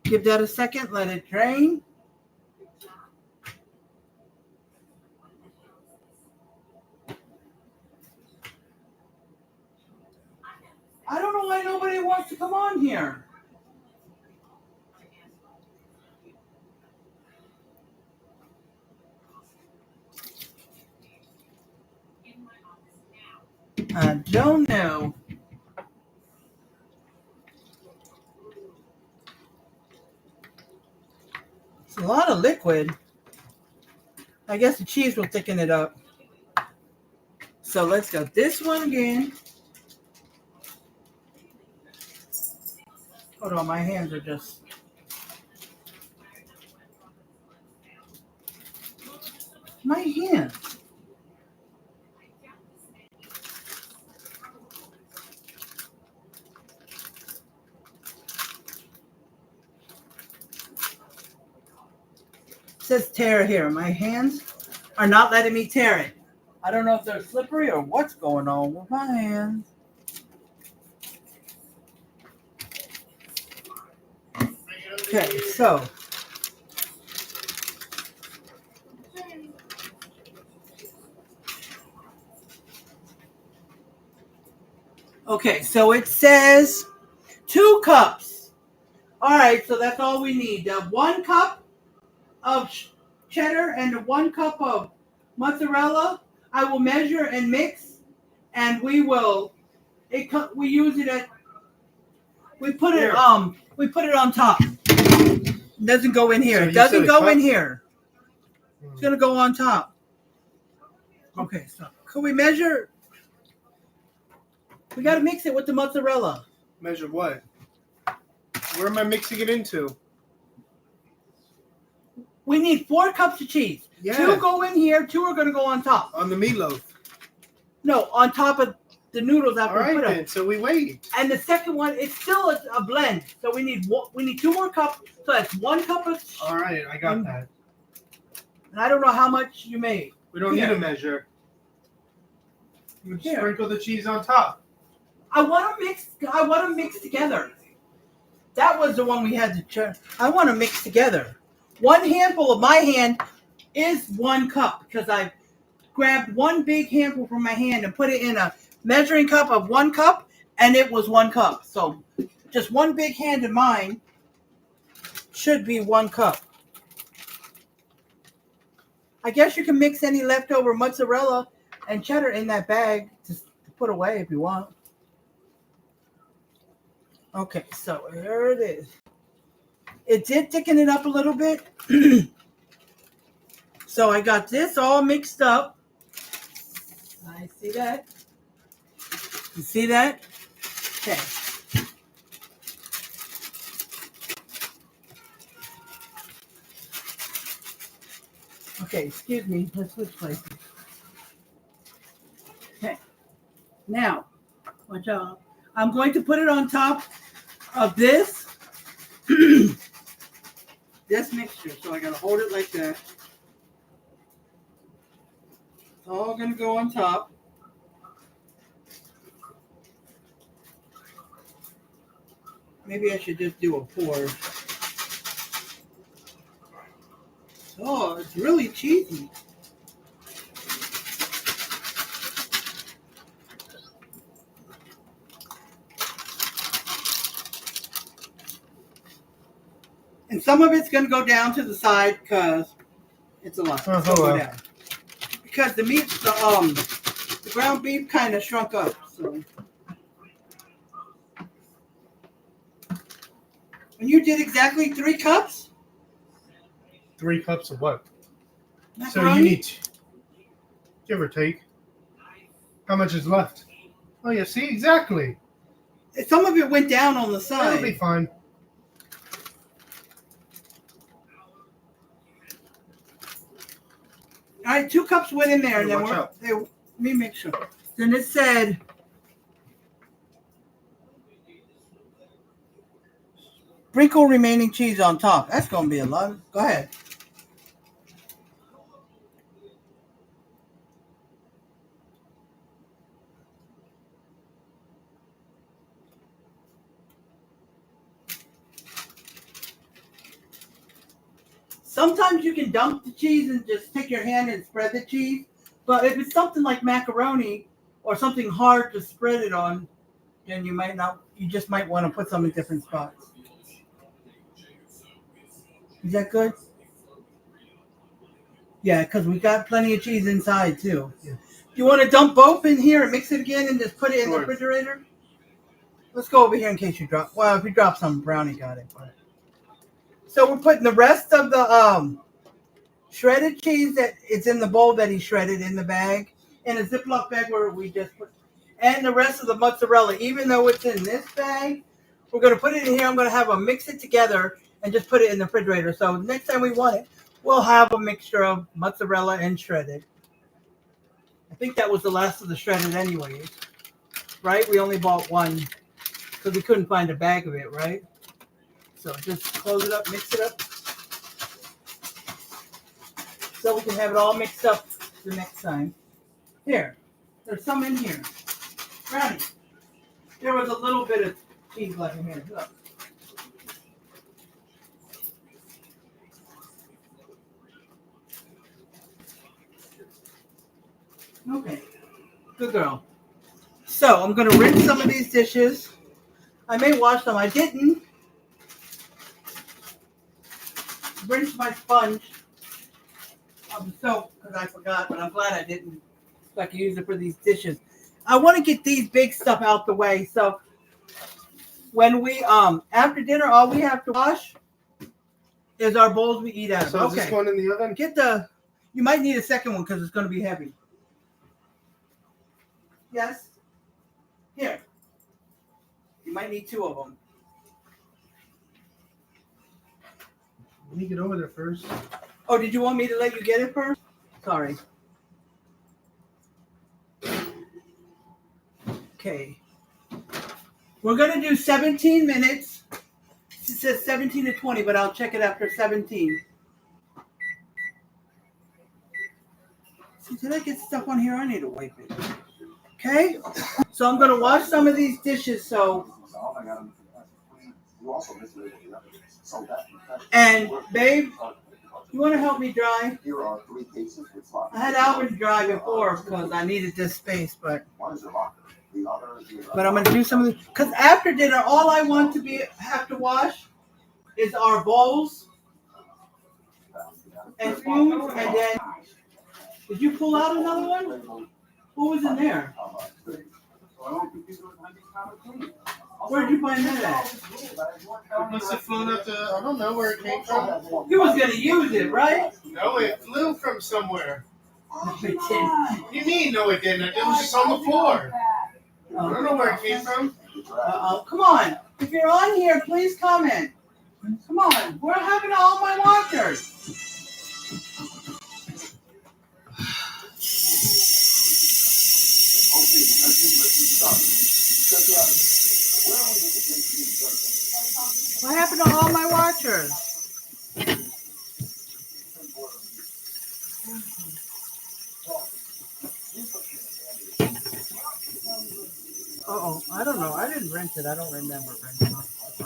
give that a second, let it drain. I don't know why nobody wants to come on here. I don't know. It's a lot of liquid. I guess the cheese will thicken it up. So let's go this one again. Hold on, my hands are just... My hands. It says tear here. My hands are not letting me tear it. I don't know if they're slippery or what's going on with my hands. Okay, so it says 2 cups. All right, so that's all we need. 1 cup of cheddar and 1 cup of mozzarella. I will measure and mix, and we will. We use it at. We put it on top. It doesn't go in here. So it doesn't go in cup? here. It's gonna go on top. Okay, so can we measure? We gotta mix it with the mozzarella. Measure what? Where am I mixing it into? We need 4 cups of cheese. Yeah. 2 go in here. 2 are gonna go on top. On the meatloaf. No, on top of the noodles All after we right, put them. then. So we wait. And the second one, it's still a blend. So we need 2 more cups. So that's 1 cup of. All right, I got that. And I don't know how much you made. We don't need a measure. You sprinkle the cheese on top. I want to mix together. That was the one we had to check. I want to mix together. 1 handful of my hand is 1 cup because I grabbed 1 big handful from my hand and put it in a measuring cup of 1 cup, and it was 1 cup. So just 1 big hand of mine should be 1 cup. I guess you can mix any leftover mozzarella and cheddar in that bag to put away if you want. Okay, so here it is. It did thicken it up a little bit. So I got this all mixed up. I see that. You see that? Okay. Okay, excuse me. Let's switch places. Okay. Now, watch out. I'm going to put it on top of this this mixture. So I gotta hold it like that. It's all gonna go on top. Maybe I should just do a pour. Oh, it's really cheesy. And some of it's going to go down to the side because it's a lot. It's gonna go down. Because the meat, the ground beef kind of shrunk up. So. And you did exactly 3 cups? 3 cups of what? Macaroni? So you need, give or take. How much is left? Oh, yeah, see, exactly. Some of it went down on the side. That'll be fine. All right, 2 cups went in there, and then watch let me make sure. Then it said sprinkle remaining cheese on top. That's going to be a lot. Go ahead. Sometimes you can dump the cheese and just take your hand and spread the cheese. But if it's something like macaroni or something hard to spread it on, then you might not. You just might want to put some in different spots. Is that good? Yeah, because we got plenty of cheese inside too. Yeah. You want to dump both in here and mix it again and just put it in the Sure. refrigerator? Let's go over here in case you drop. Well, if you drop some, Brownie got it. But. So we're putting the rest of the shredded cheese that it's in the bowl that he shredded in the bag, in a Ziploc bag where we just put, and the rest of the mozzarella, even though it's in this bag, we're going to put it in here. I'm going to have them mix it together and just put it in the refrigerator. So next time we want it, we'll have a mixture of mozzarella and shredded. I think that was the last of the shredded anyways, right? We only bought one because we couldn't find a bag of it, right? So just close it up, mix it up, so we can have it all mixed up the next time. Here, there's some in here. Brownie, there was a little bit of cheese left in here. Look. Okay, good girl. So I'm gonna rinse some of these dishes. I may wash them. I didn't rinse my sponge of the soap because I forgot, but I'm glad I didn't. So I can use it for these dishes. I want to get these big stuff out the way. So when we after dinner, all we have to wash is our bowls we eat out of. So is this going in the oven? Get the. You might need a second one because it's going to be heavy. Yes. Here. You might need two of them. Let me get over there first. Oh, did you want me to let you get it first? Sorry. Okay. We're going to do 17 minutes. It says 17 to 20, but I'll check it after 17. See, did I get stuff on here? I need to wipe it. Okay? So I'm going to wash some of these dishes. So, and babe, you want to help me dry? I had Alvin dry before because I needed this space, but I'm going to do some of these. Because after dinner, all I want to have to wash is our bowls and spoons. And then, did you pull out another one? Who was in there? Where'd you find that at? It must have flown up to, I don't know where it came from. You was going to use it, right? No, it flew from somewhere. No, it didn't. What do you mean, no it didn't? It was just on the floor. I don't know where it came from. Come on. If you're on here, please comment. Come on. We're having all my watchers. What happened to all my watchers? Uh-oh. I don't know. I didn't rent it. I don't remember renting it.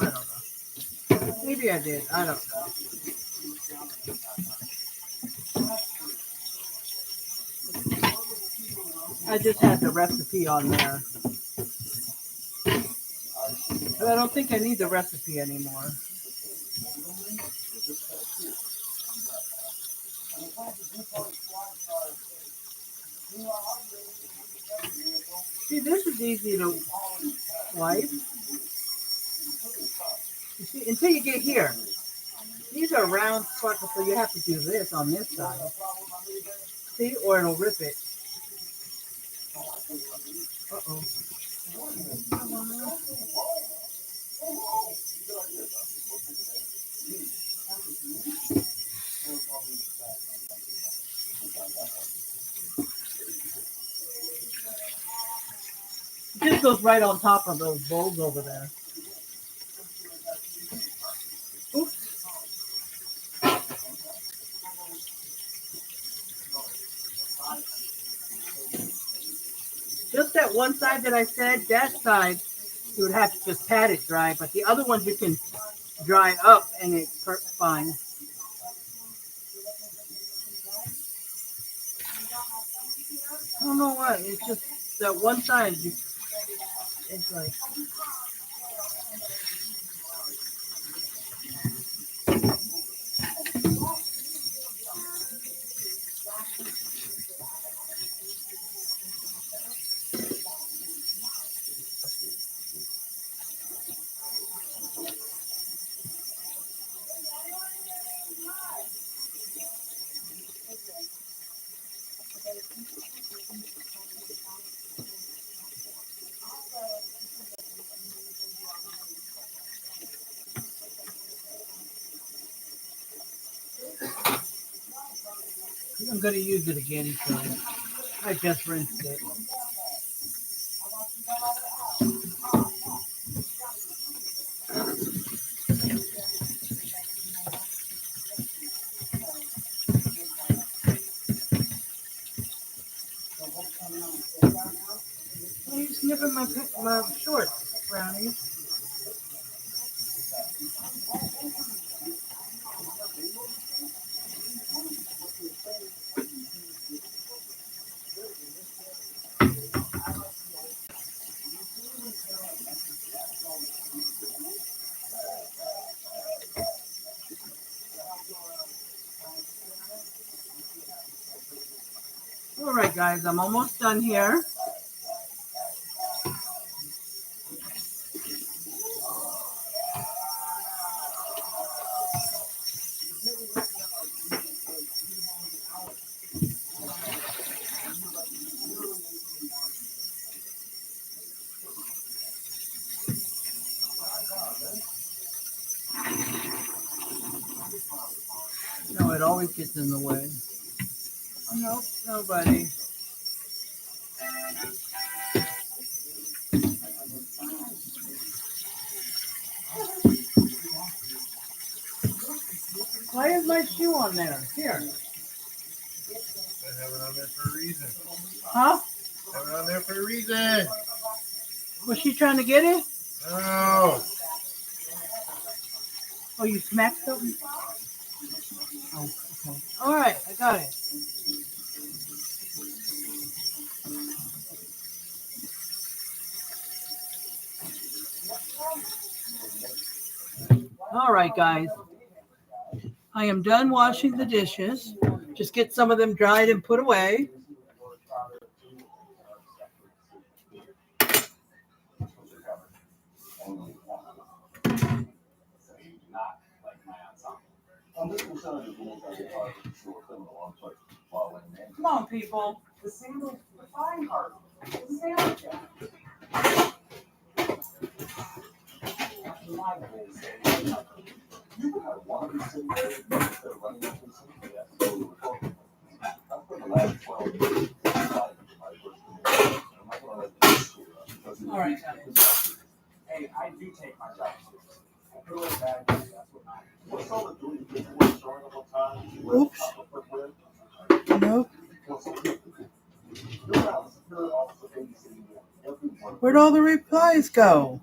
I don't know. Maybe I did. I don't know. I just had the recipe on there. But I don't think I need the recipe anymore. See, this is easy to wipe. You see, until you get here. These are round sparkles, so you have to do this on this side. See, or it'll rip it. Uh-oh. It just goes right on top of those bowls over there. Oops. Just that one side that I said, that side, you would have to just pat it dry, but the other ones you can dry up and it's fine. I don't know what, it's just that one side, it's like... I'm going to use it again, so I just rinsed it. Why are you sniffing my shorts, Brownie? All right, guys, I'm almost done here. No, it always gets in the way. Nope, nobody. Why is my shoe on there? Here. I have it on there for a reason. Huh? I have it on there for a reason. Was she trying to get it? No. Oh, you smacked something? Oh, okay. All right, I got it. All right, guys. I am done washing the dishes. Just get some of them dried and put away. Come on, people. The sandal, the fine part. The sandal jack. All right, guys. Hey, I do take my job seriously. I put away bad news, that's what matters. Oops. Nope. Where'd all the replies go?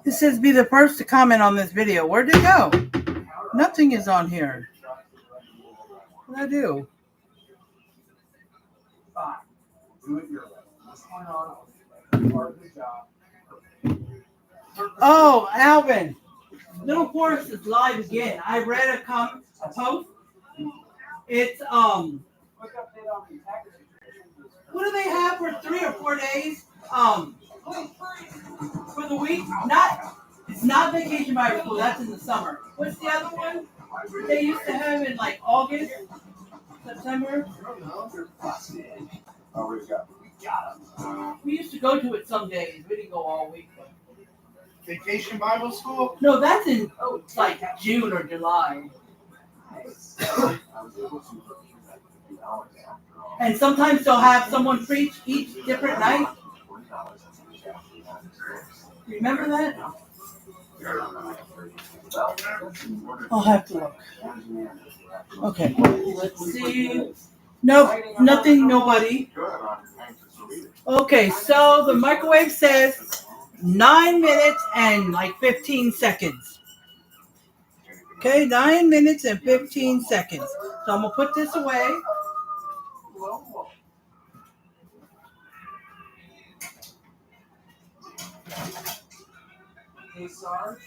It says be the first to comment on this video. Where'd it go? Nothing is on here. What did I do? Fine. Do it your way. What's going on? Part of the job. Oh, Alvin. Little Forest is live again. I read a post. It's what do they have for 3 or 4 days? For the week? It's not Vacation Bible School, that's in the summer. What's the other one? They used to have in like August, September. We used to go to it some days. We didn't go all week. Vacation Bible School? No, that's in like June or July. And sometimes they'll have someone preach each different night. Remember that? I'll have to look. Okay, let's see. Nope, nothing, nobody. Okay, so the microwave says 9 minutes and like 15 seconds. Okay, 9 minutes and 15 seconds. So I'm going to put this away. Hey, Sarge.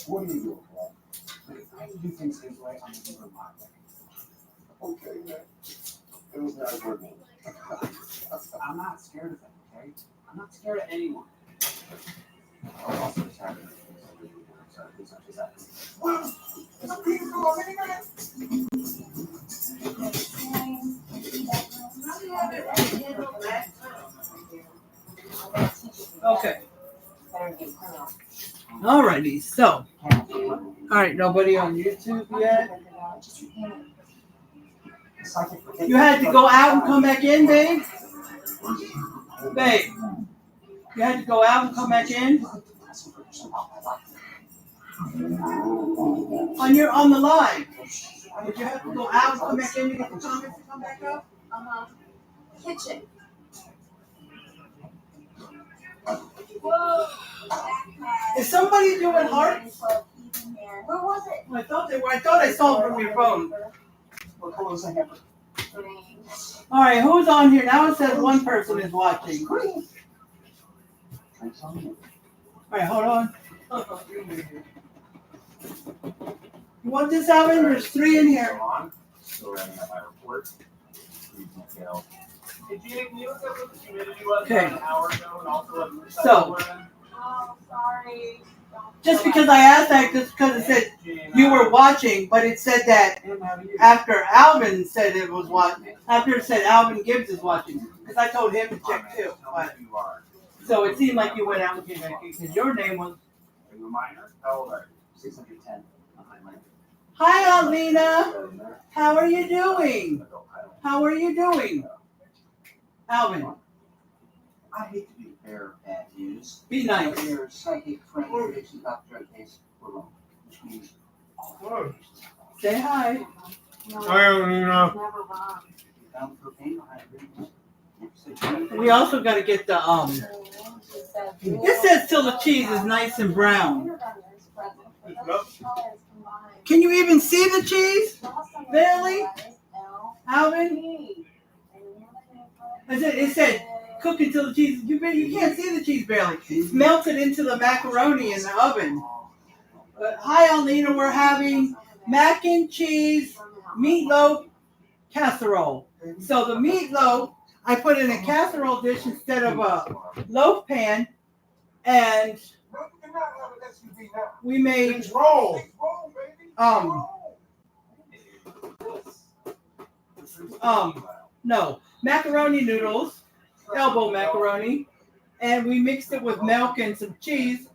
What are you doing, man? I have to do things his way. I'm doing my way. Okay, man. It was not good. I'm not scared of him, okay? I'm not scared of anyone. Alrighty, so. Alright, nobody on YouTube yet? You had to go out and come back in, babe? Babe, you had to go out and come back in? On the live. Would you have to go out and come back in to get the comments to come back up? Kitchen. Is somebody doing hearts? Where was it? I thought they were. I thought I saw them from your phone. What colors I have? All right, who's on here now? It says one person is watching. All right, hold on. You want this, Alvin? There's 3 in here. So I have my report. Detail. Did you look at what the humidity was Okay. an hour ago and also what the So. Oh, sorry. Just because I asked that, just because it said you were watching, but it said that after Alvin said it was watching, after it said Alvin Gibbs is watching, because I told him to check too. But, so it seemed like you went out and came back in, because your name was. A reminder. How old are you? 610. Hi, Aunt Lena. How are you doing? How are you doing? Alvin, I hate to be the bearer of bad news. be nice. Your psychic friend predictions about the drug case were wrong, which means Say hi. I don't know. Never wrong. found cocaine behind it. We also got to get the It says till the cheese is nice and brown. Can you even see the cheese? Barely? Alvin? It said cook until the cheese. You can't see the cheese barely. It's melted into the macaroni in the oven. Hi, Alina. We're having mac and cheese, meatloaf, casserole. So the meatloaf, I put in a casserole dish instead of a loaf pan, and we made no macaroni noodles, elbow macaroni, and we mixed it with milk and some cheese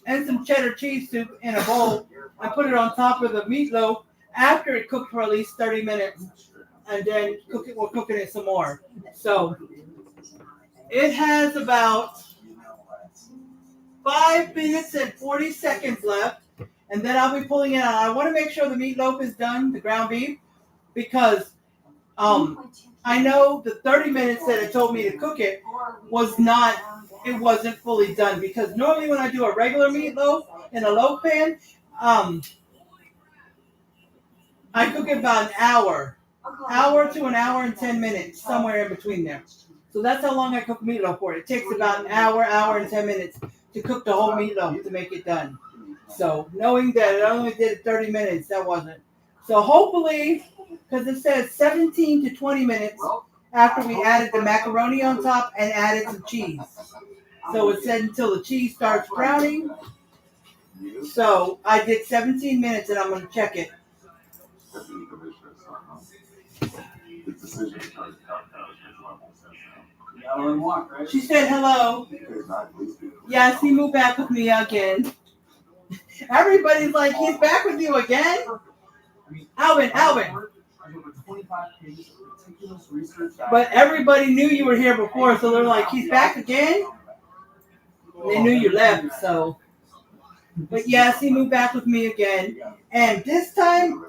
and some cheddar cheese soup in a bowl. I put it on top of the meatloaf after it cooked for at least 30 minutes, and then we're cooking it some more. So it has about 5 minutes and 40 seconds left, and then I'll be pulling it out. I want to make sure the meatloaf is done, the ground beef, because I know the 30 minutes that it told me to cook it wasn't fully done, because normally when I do a regular meatloaf in a loaf pan, I cook it about an hour to an hour and 10 minutes, somewhere in between there. So that's how long I cook meatloaf for. It takes about an hour and 10 minutes to cook the whole meatloaf to make it done. So knowing that it only did 30 minutes, that wasn't. So hopefully, because it says 17 to 20 minutes after we added the macaroni on top and added some cheese. So it said until the cheese starts browning. So I did 17 minutes, and I'm going to check it. She said hello. Yes, he moved back with me again. Everybody's like, he's back with you again? Alvin. But everybody knew you were here before, so they're like, he's back again? They knew you left, so. But yes, he moved back with me again. And this time,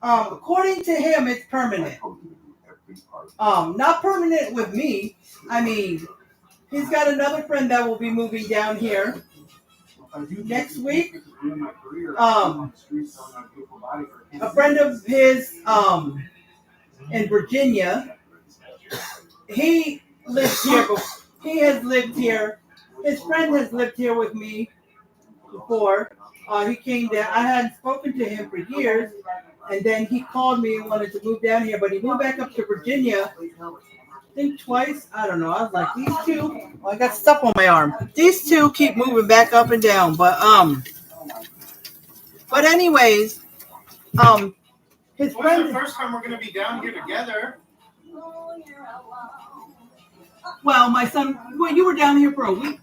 according to him, it's permanent. Not permanent with me. I mean, he's got another friend that will be moving down here next week. A friend of his in Virginia. He lives here. He has lived here. His friend has lived here with me before. He came down. I hadn't spoken to him for years, and then he called me and wanted to move down here, but he moved back up to Virginia, I think twice. I don't know. I was like, these two. Well, I got stuff on my arm. These two keep moving back up and down, but anyways, his When's friend. the first time we're gonna be down here together? Well, my son. Well, you were down here for a week.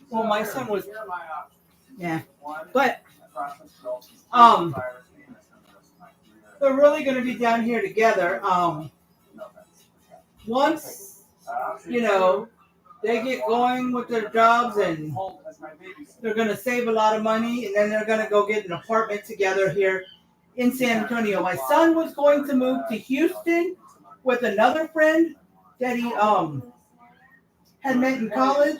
Well, my son was, Here are my options. yeah. One, But a processed adult, Um, virus, famous, and the rest of my career. they're really going to be down here together. No offense. Once, Option you know, they get going with their jobs and hold as my babysitter. they're going to save a lot of money, and then they're going to go get an apartment together here in San Antonio. My son was going to move to Houston with another friend that he had met in college.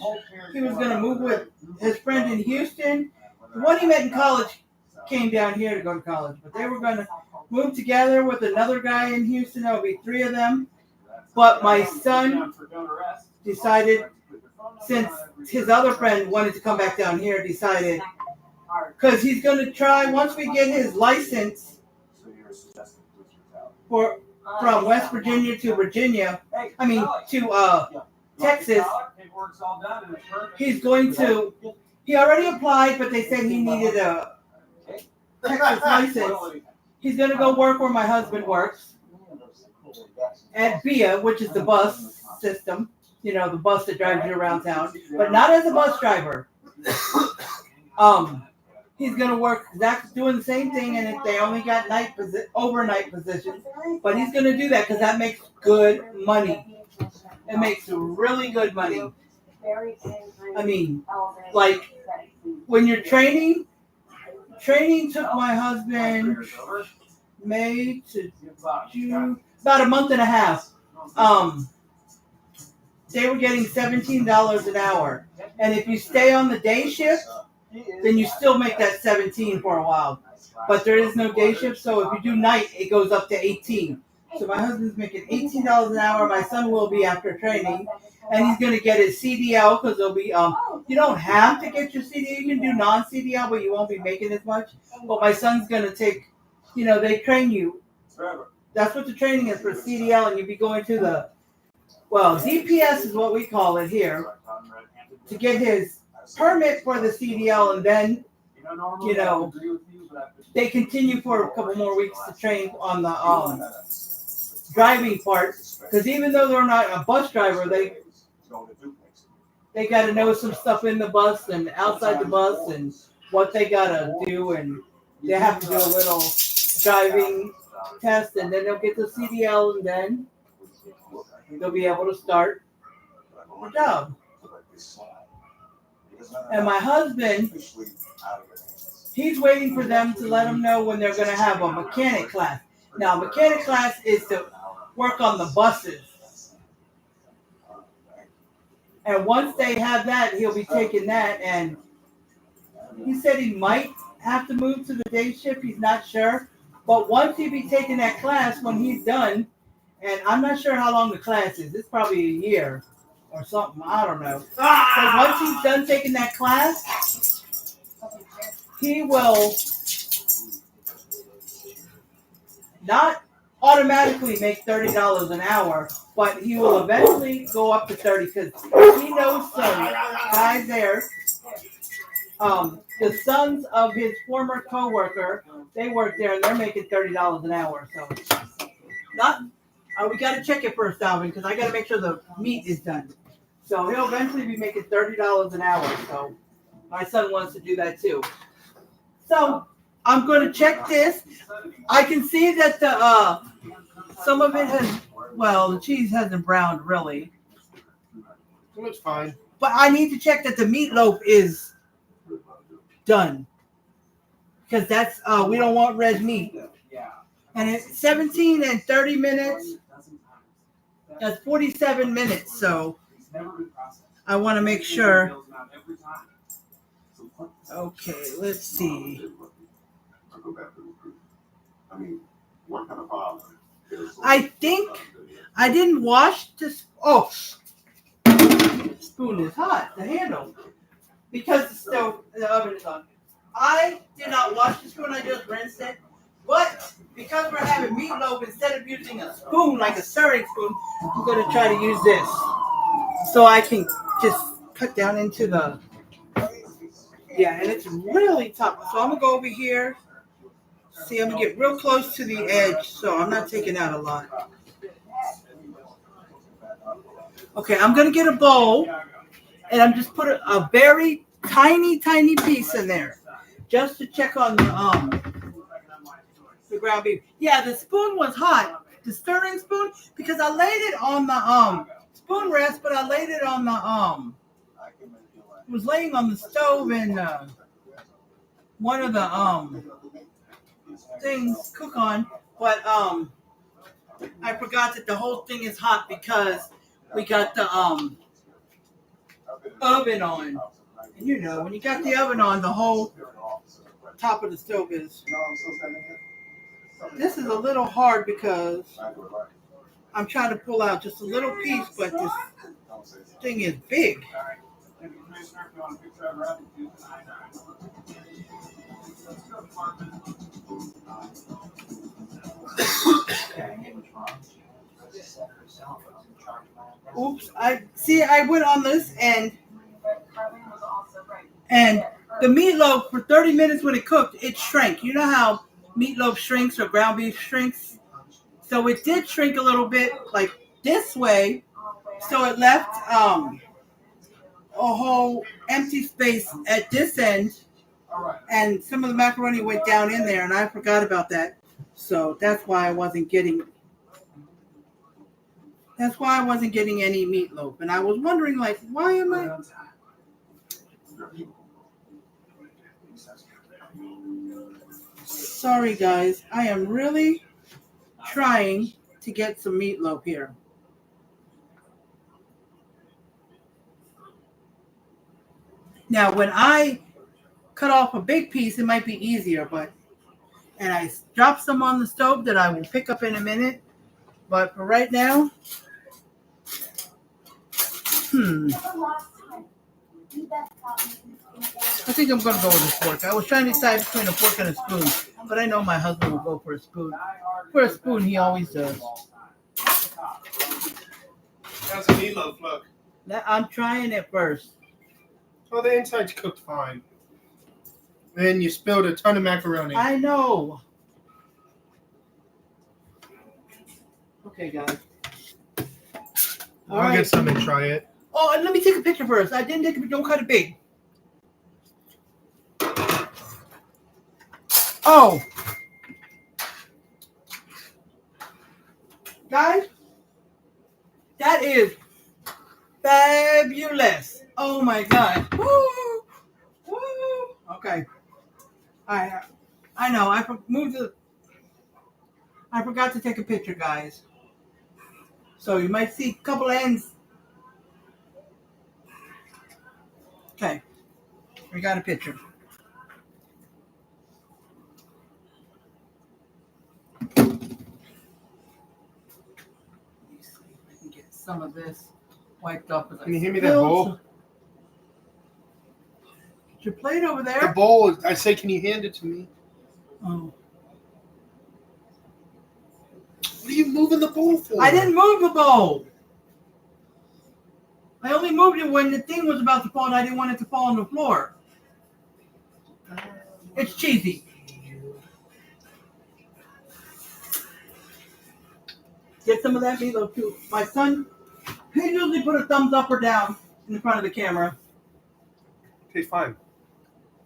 He was going to move with his friend in Houston. The one he met in college came down here to go to college, but they were going to move together with another guy in Houston. There will be 3 of them. But my son decided, since his other friend wanted to come back down here, decided, because he's going to try, once we get his license for from West Virginia to Virginia, to Texas, he's going to, he already applied, but they said he needed a Texas license. He's going to go work where my husband works at VIA, which is the bus system, you know, the bus that drives you around town, but not as a bus driver. He's going to work doing the same thing, and if they only got overnight positions, but he's going to do that because that makes good money. It makes really good money. I mean, like, when you're training took my husband May to June, about a month and a half. They were getting $17 an hour. And if you stay on the day shift, then you still make that 17 for a while. But there is no day shift, so if you do night, it goes up to 18. So my husband's making $18 an hour. My son will be after training. And he's going to get his CDL because there'll be, you don't have to get your CDL. You can do non-CDL, but you won't be making as much. But my son's going to take, you know, they train you. That's what the training is for CDL, and you'll be going to the, well, DPS is what we call it here, to get his permit for the CDL, and then, you know, they continue for a couple more weeks to train on the driving part, because even though they're not a bus driver, they got to know some stuff in the bus and outside the bus and what they got to do, and they have to do a little driving test, and then they'll get the CDL, and then they'll be able to start the job. And my husband, he's waiting for them to let him know when they're going to have a mechanic class. Now, mechanic class is to work on the buses. And once they have that, he'll be taking that. And he said he might have to move to the day shift. He's not sure. But once he'll be taking that class, when he's done, and I'm not sure how long the class is. It's probably a year or something. I don't know. But once he's done taking that class, he will not automatically make $30 an hour, but he will eventually go up to 30 because he knows some guys there. The sons of his former coworker, they work there and they're making $30 an hour. So not. We got to check it first, Alvin, because I got to make sure the meat is done. So he'll eventually be making $30 an hour. So my son wants to do that too. So I'm going to check this. I can see that the some of it has, well, the cheese hasn't browned really. It's fine. But I need to check that the meatloaf is done, because that's we don't want red meat. And it's 17 and 30 minutes. That's 47 minutes, so I want to make sure. Okay, let's see. I think I didn't wash this. Oh, spoon is hot, the handle, because the oven is on. I did not wash the spoon, I just rinsed it. But because we're having meatloaf, instead of using a spoon, like a stirring spoon, I'm going to try to use this. So I can just cut down into the, yeah, and it's really tough. So I'm going to go over here. See, I'm going to get real close to the edge, so I'm not taking out a lot. Okay, I'm going to get a bowl. and I'm just put a very tiny piece in there, just to check on the ground beef. Yeah, the spoon was hot, the stirring spoon, because I laid it on the spoon rest, but I laid it on the it was laying on the stove in one of the things cook on, but I forgot that the whole thing is hot because we got the oven on. And you know, when you got the oven on, the whole top of the stove is. This is a little hard because I'm trying to pull out just a little piece, but this thing is big. Oops, I went on this and the meatloaf for 30 minutes when it cooked, it shrank. You know how meatloaf shrinks or ground beef shrinks? So it did shrink a little bit like this way. So it left a whole empty space at this end, and some of the macaroni went down in there, and I forgot about that. So that's why I wasn't getting any meatloaf. And I was wondering, like, why am I? Sorry, guys. I am really trying to get some meatloaf here. Now, when I cut off a big piece, it might be easier, and I dropped some on the stove that I will pick up in a minute. But for right now, I think I'm going to go with a fork. I was trying to decide between a fork and a spoon, but I know my husband will go for a spoon. For a spoon, he always does. That's a meatloaf, look. I'm trying it first. Oh, the inside's cooked fine. Then you spilled a ton of macaroni. I know. Okay, guys. I'll get some and try it. Oh, and let me take a picture first. I didn't take a picture. Don't cut it big. Oh. Guys, that is fabulous. Oh, my God. Woo. Woo. Okay. I know. I forgot to take a picture, guys. So you might see a couple ends. Okay. We got a picture. Let me see if I can get some of this wiped off. Can you hand me that bowl? Get your plate over there. The bowl. I say, can you hand it to me? Oh. What are you moving the bowl for? I didn't move the bowl. I only moved it when the thing was about to fall and I didn't want it to fall on the floor. It's cheesy. Get some of that meatloaf too. My son, he usually put a thumbs up or down in the front of the camera. Tastes fine.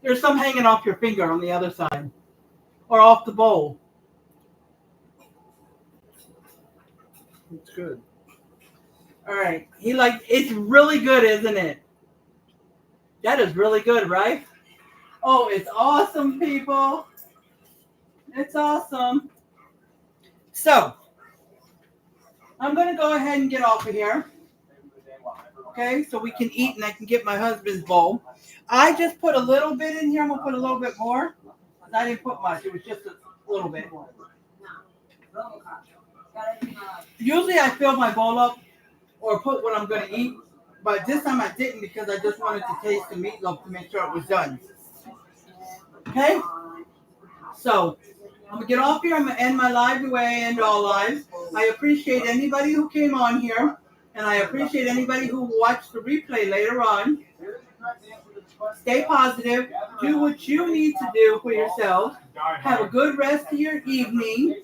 There's some hanging off your finger on the other side. Or off the bowl. It's good. All right. It's really good, isn't it? That is really good, right? Oh, it's awesome, people. It's awesome. So, I'm going to go ahead and get off of here. Okay, so we can eat and I can get my husband's bowl. I just put a little bit in here. I'm going to put a little bit more. I didn't put much. It was just a little bit. Usually I fill my bowl up or put what I'm going to eat. But this time I didn't because I just wanted to taste the meatloaf to make sure it was done. Okay? So, I'm going to get off here. I'm going to end my live the way I end all lives. I appreciate anybody who came on here. And I appreciate anybody who watched the replay later on. Stay positive. Do what you need to do for yourself. Have a good rest of your evening.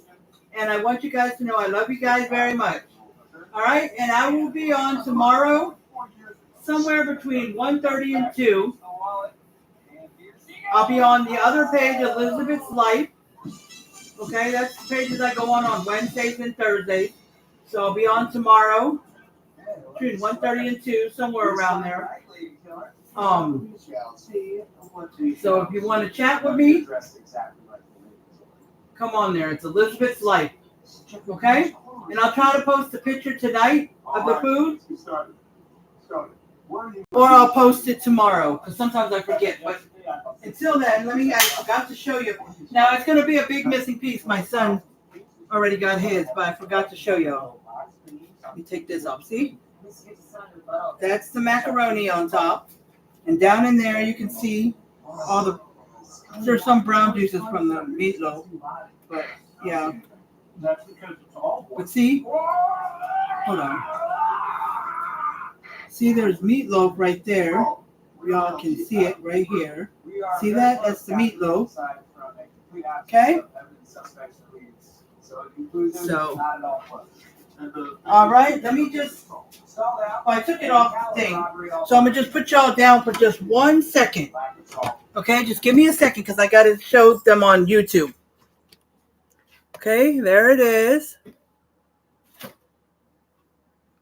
And I want you guys to know I love you guys very much. All right? And I will be on tomorrow, somewhere between 1:30 and 2. I'll be on the other page, Elizabeth's Life. Okay, that's the pages I go on Wednesdays and Thursdays. So I'll be on tomorrow between 1:30 and 2, somewhere around there. So if you want to chat with me, come on there. It's Elizabeth's Life. Okay? And I'll try to post a picture tonight of the food. Or I'll post it tomorrow, because sometimes I forget. But until then, I forgot to show you. Now, it's going to be a big missing piece. My son already got his, but I forgot to show you. Let me take this off. See? That's the macaroni on top. And down in there, you can see all the... There's some brown juices from the meatloaf. But, yeah. But see? Hold on. See, there's meatloaf right there. Y'all can see it right here. See that? That's the meatloaf. Okay? So, all right. Let me just... Oh, I took it off the thing. So I'm going to just put y'all down for just 1 second. Okay? Just give me a second because I got to show them on YouTube. Okay? There it is.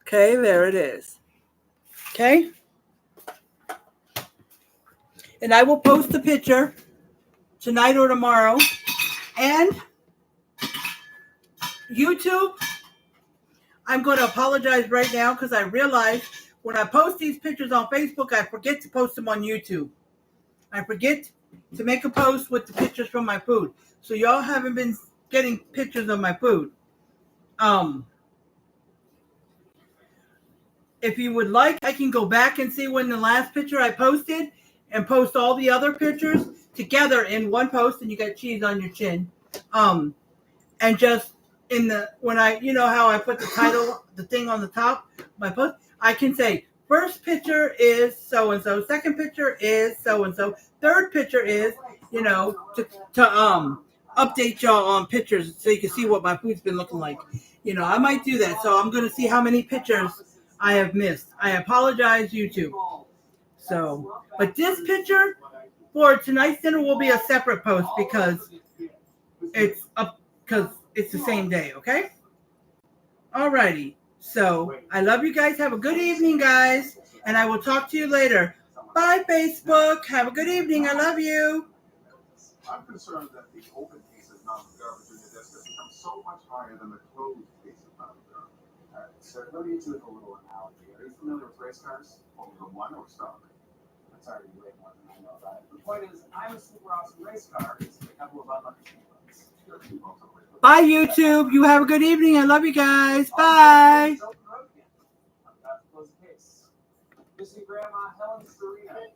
Okay? There it is. Okay? And I will post the picture tonight or tomorrow. And YouTube, I'm going to apologize right now because I realize when I post these pictures on Facebook, I forget to post them on YouTube. I forget to make a post with the pictures from my food. So y'all haven't been getting pictures of my food. If you would like, I can go back and see when the last picture I posted and post all the other pictures together in one post, and you got cheese on your chin. And just when I, you know how I put the title, the thing on the top, my post, I can say, first picture is so-and-so, second picture is so-and-so, third picture is, to update y'all on pictures so you can see what my food's been looking like. I might do that. So I'm going to see how many pictures I have missed. I apologize, YouTube. So, but this picture for tonight's dinner will be a separate post because it's the same day, okay? Alrighty. So, I love you guys. Have a good evening, guys. And I will talk to you later. Bye, Facebook. Have a good evening. I love you. I'm concerned that the open piece of non-garbage in your desk has become so much higher than the closed piece of non-garbage. All right, sir, let me get you with a little analogy. Are you familiar with race cars? Formula One or stock? That's already way more than I know about it. The point is, I'm a super awesome race car. It's a couple of unlucky bucks. Bye, YouTube. You have a good evening. I love you guys. Bye. I'm about to close the case. Missing Grandma Helen Serena.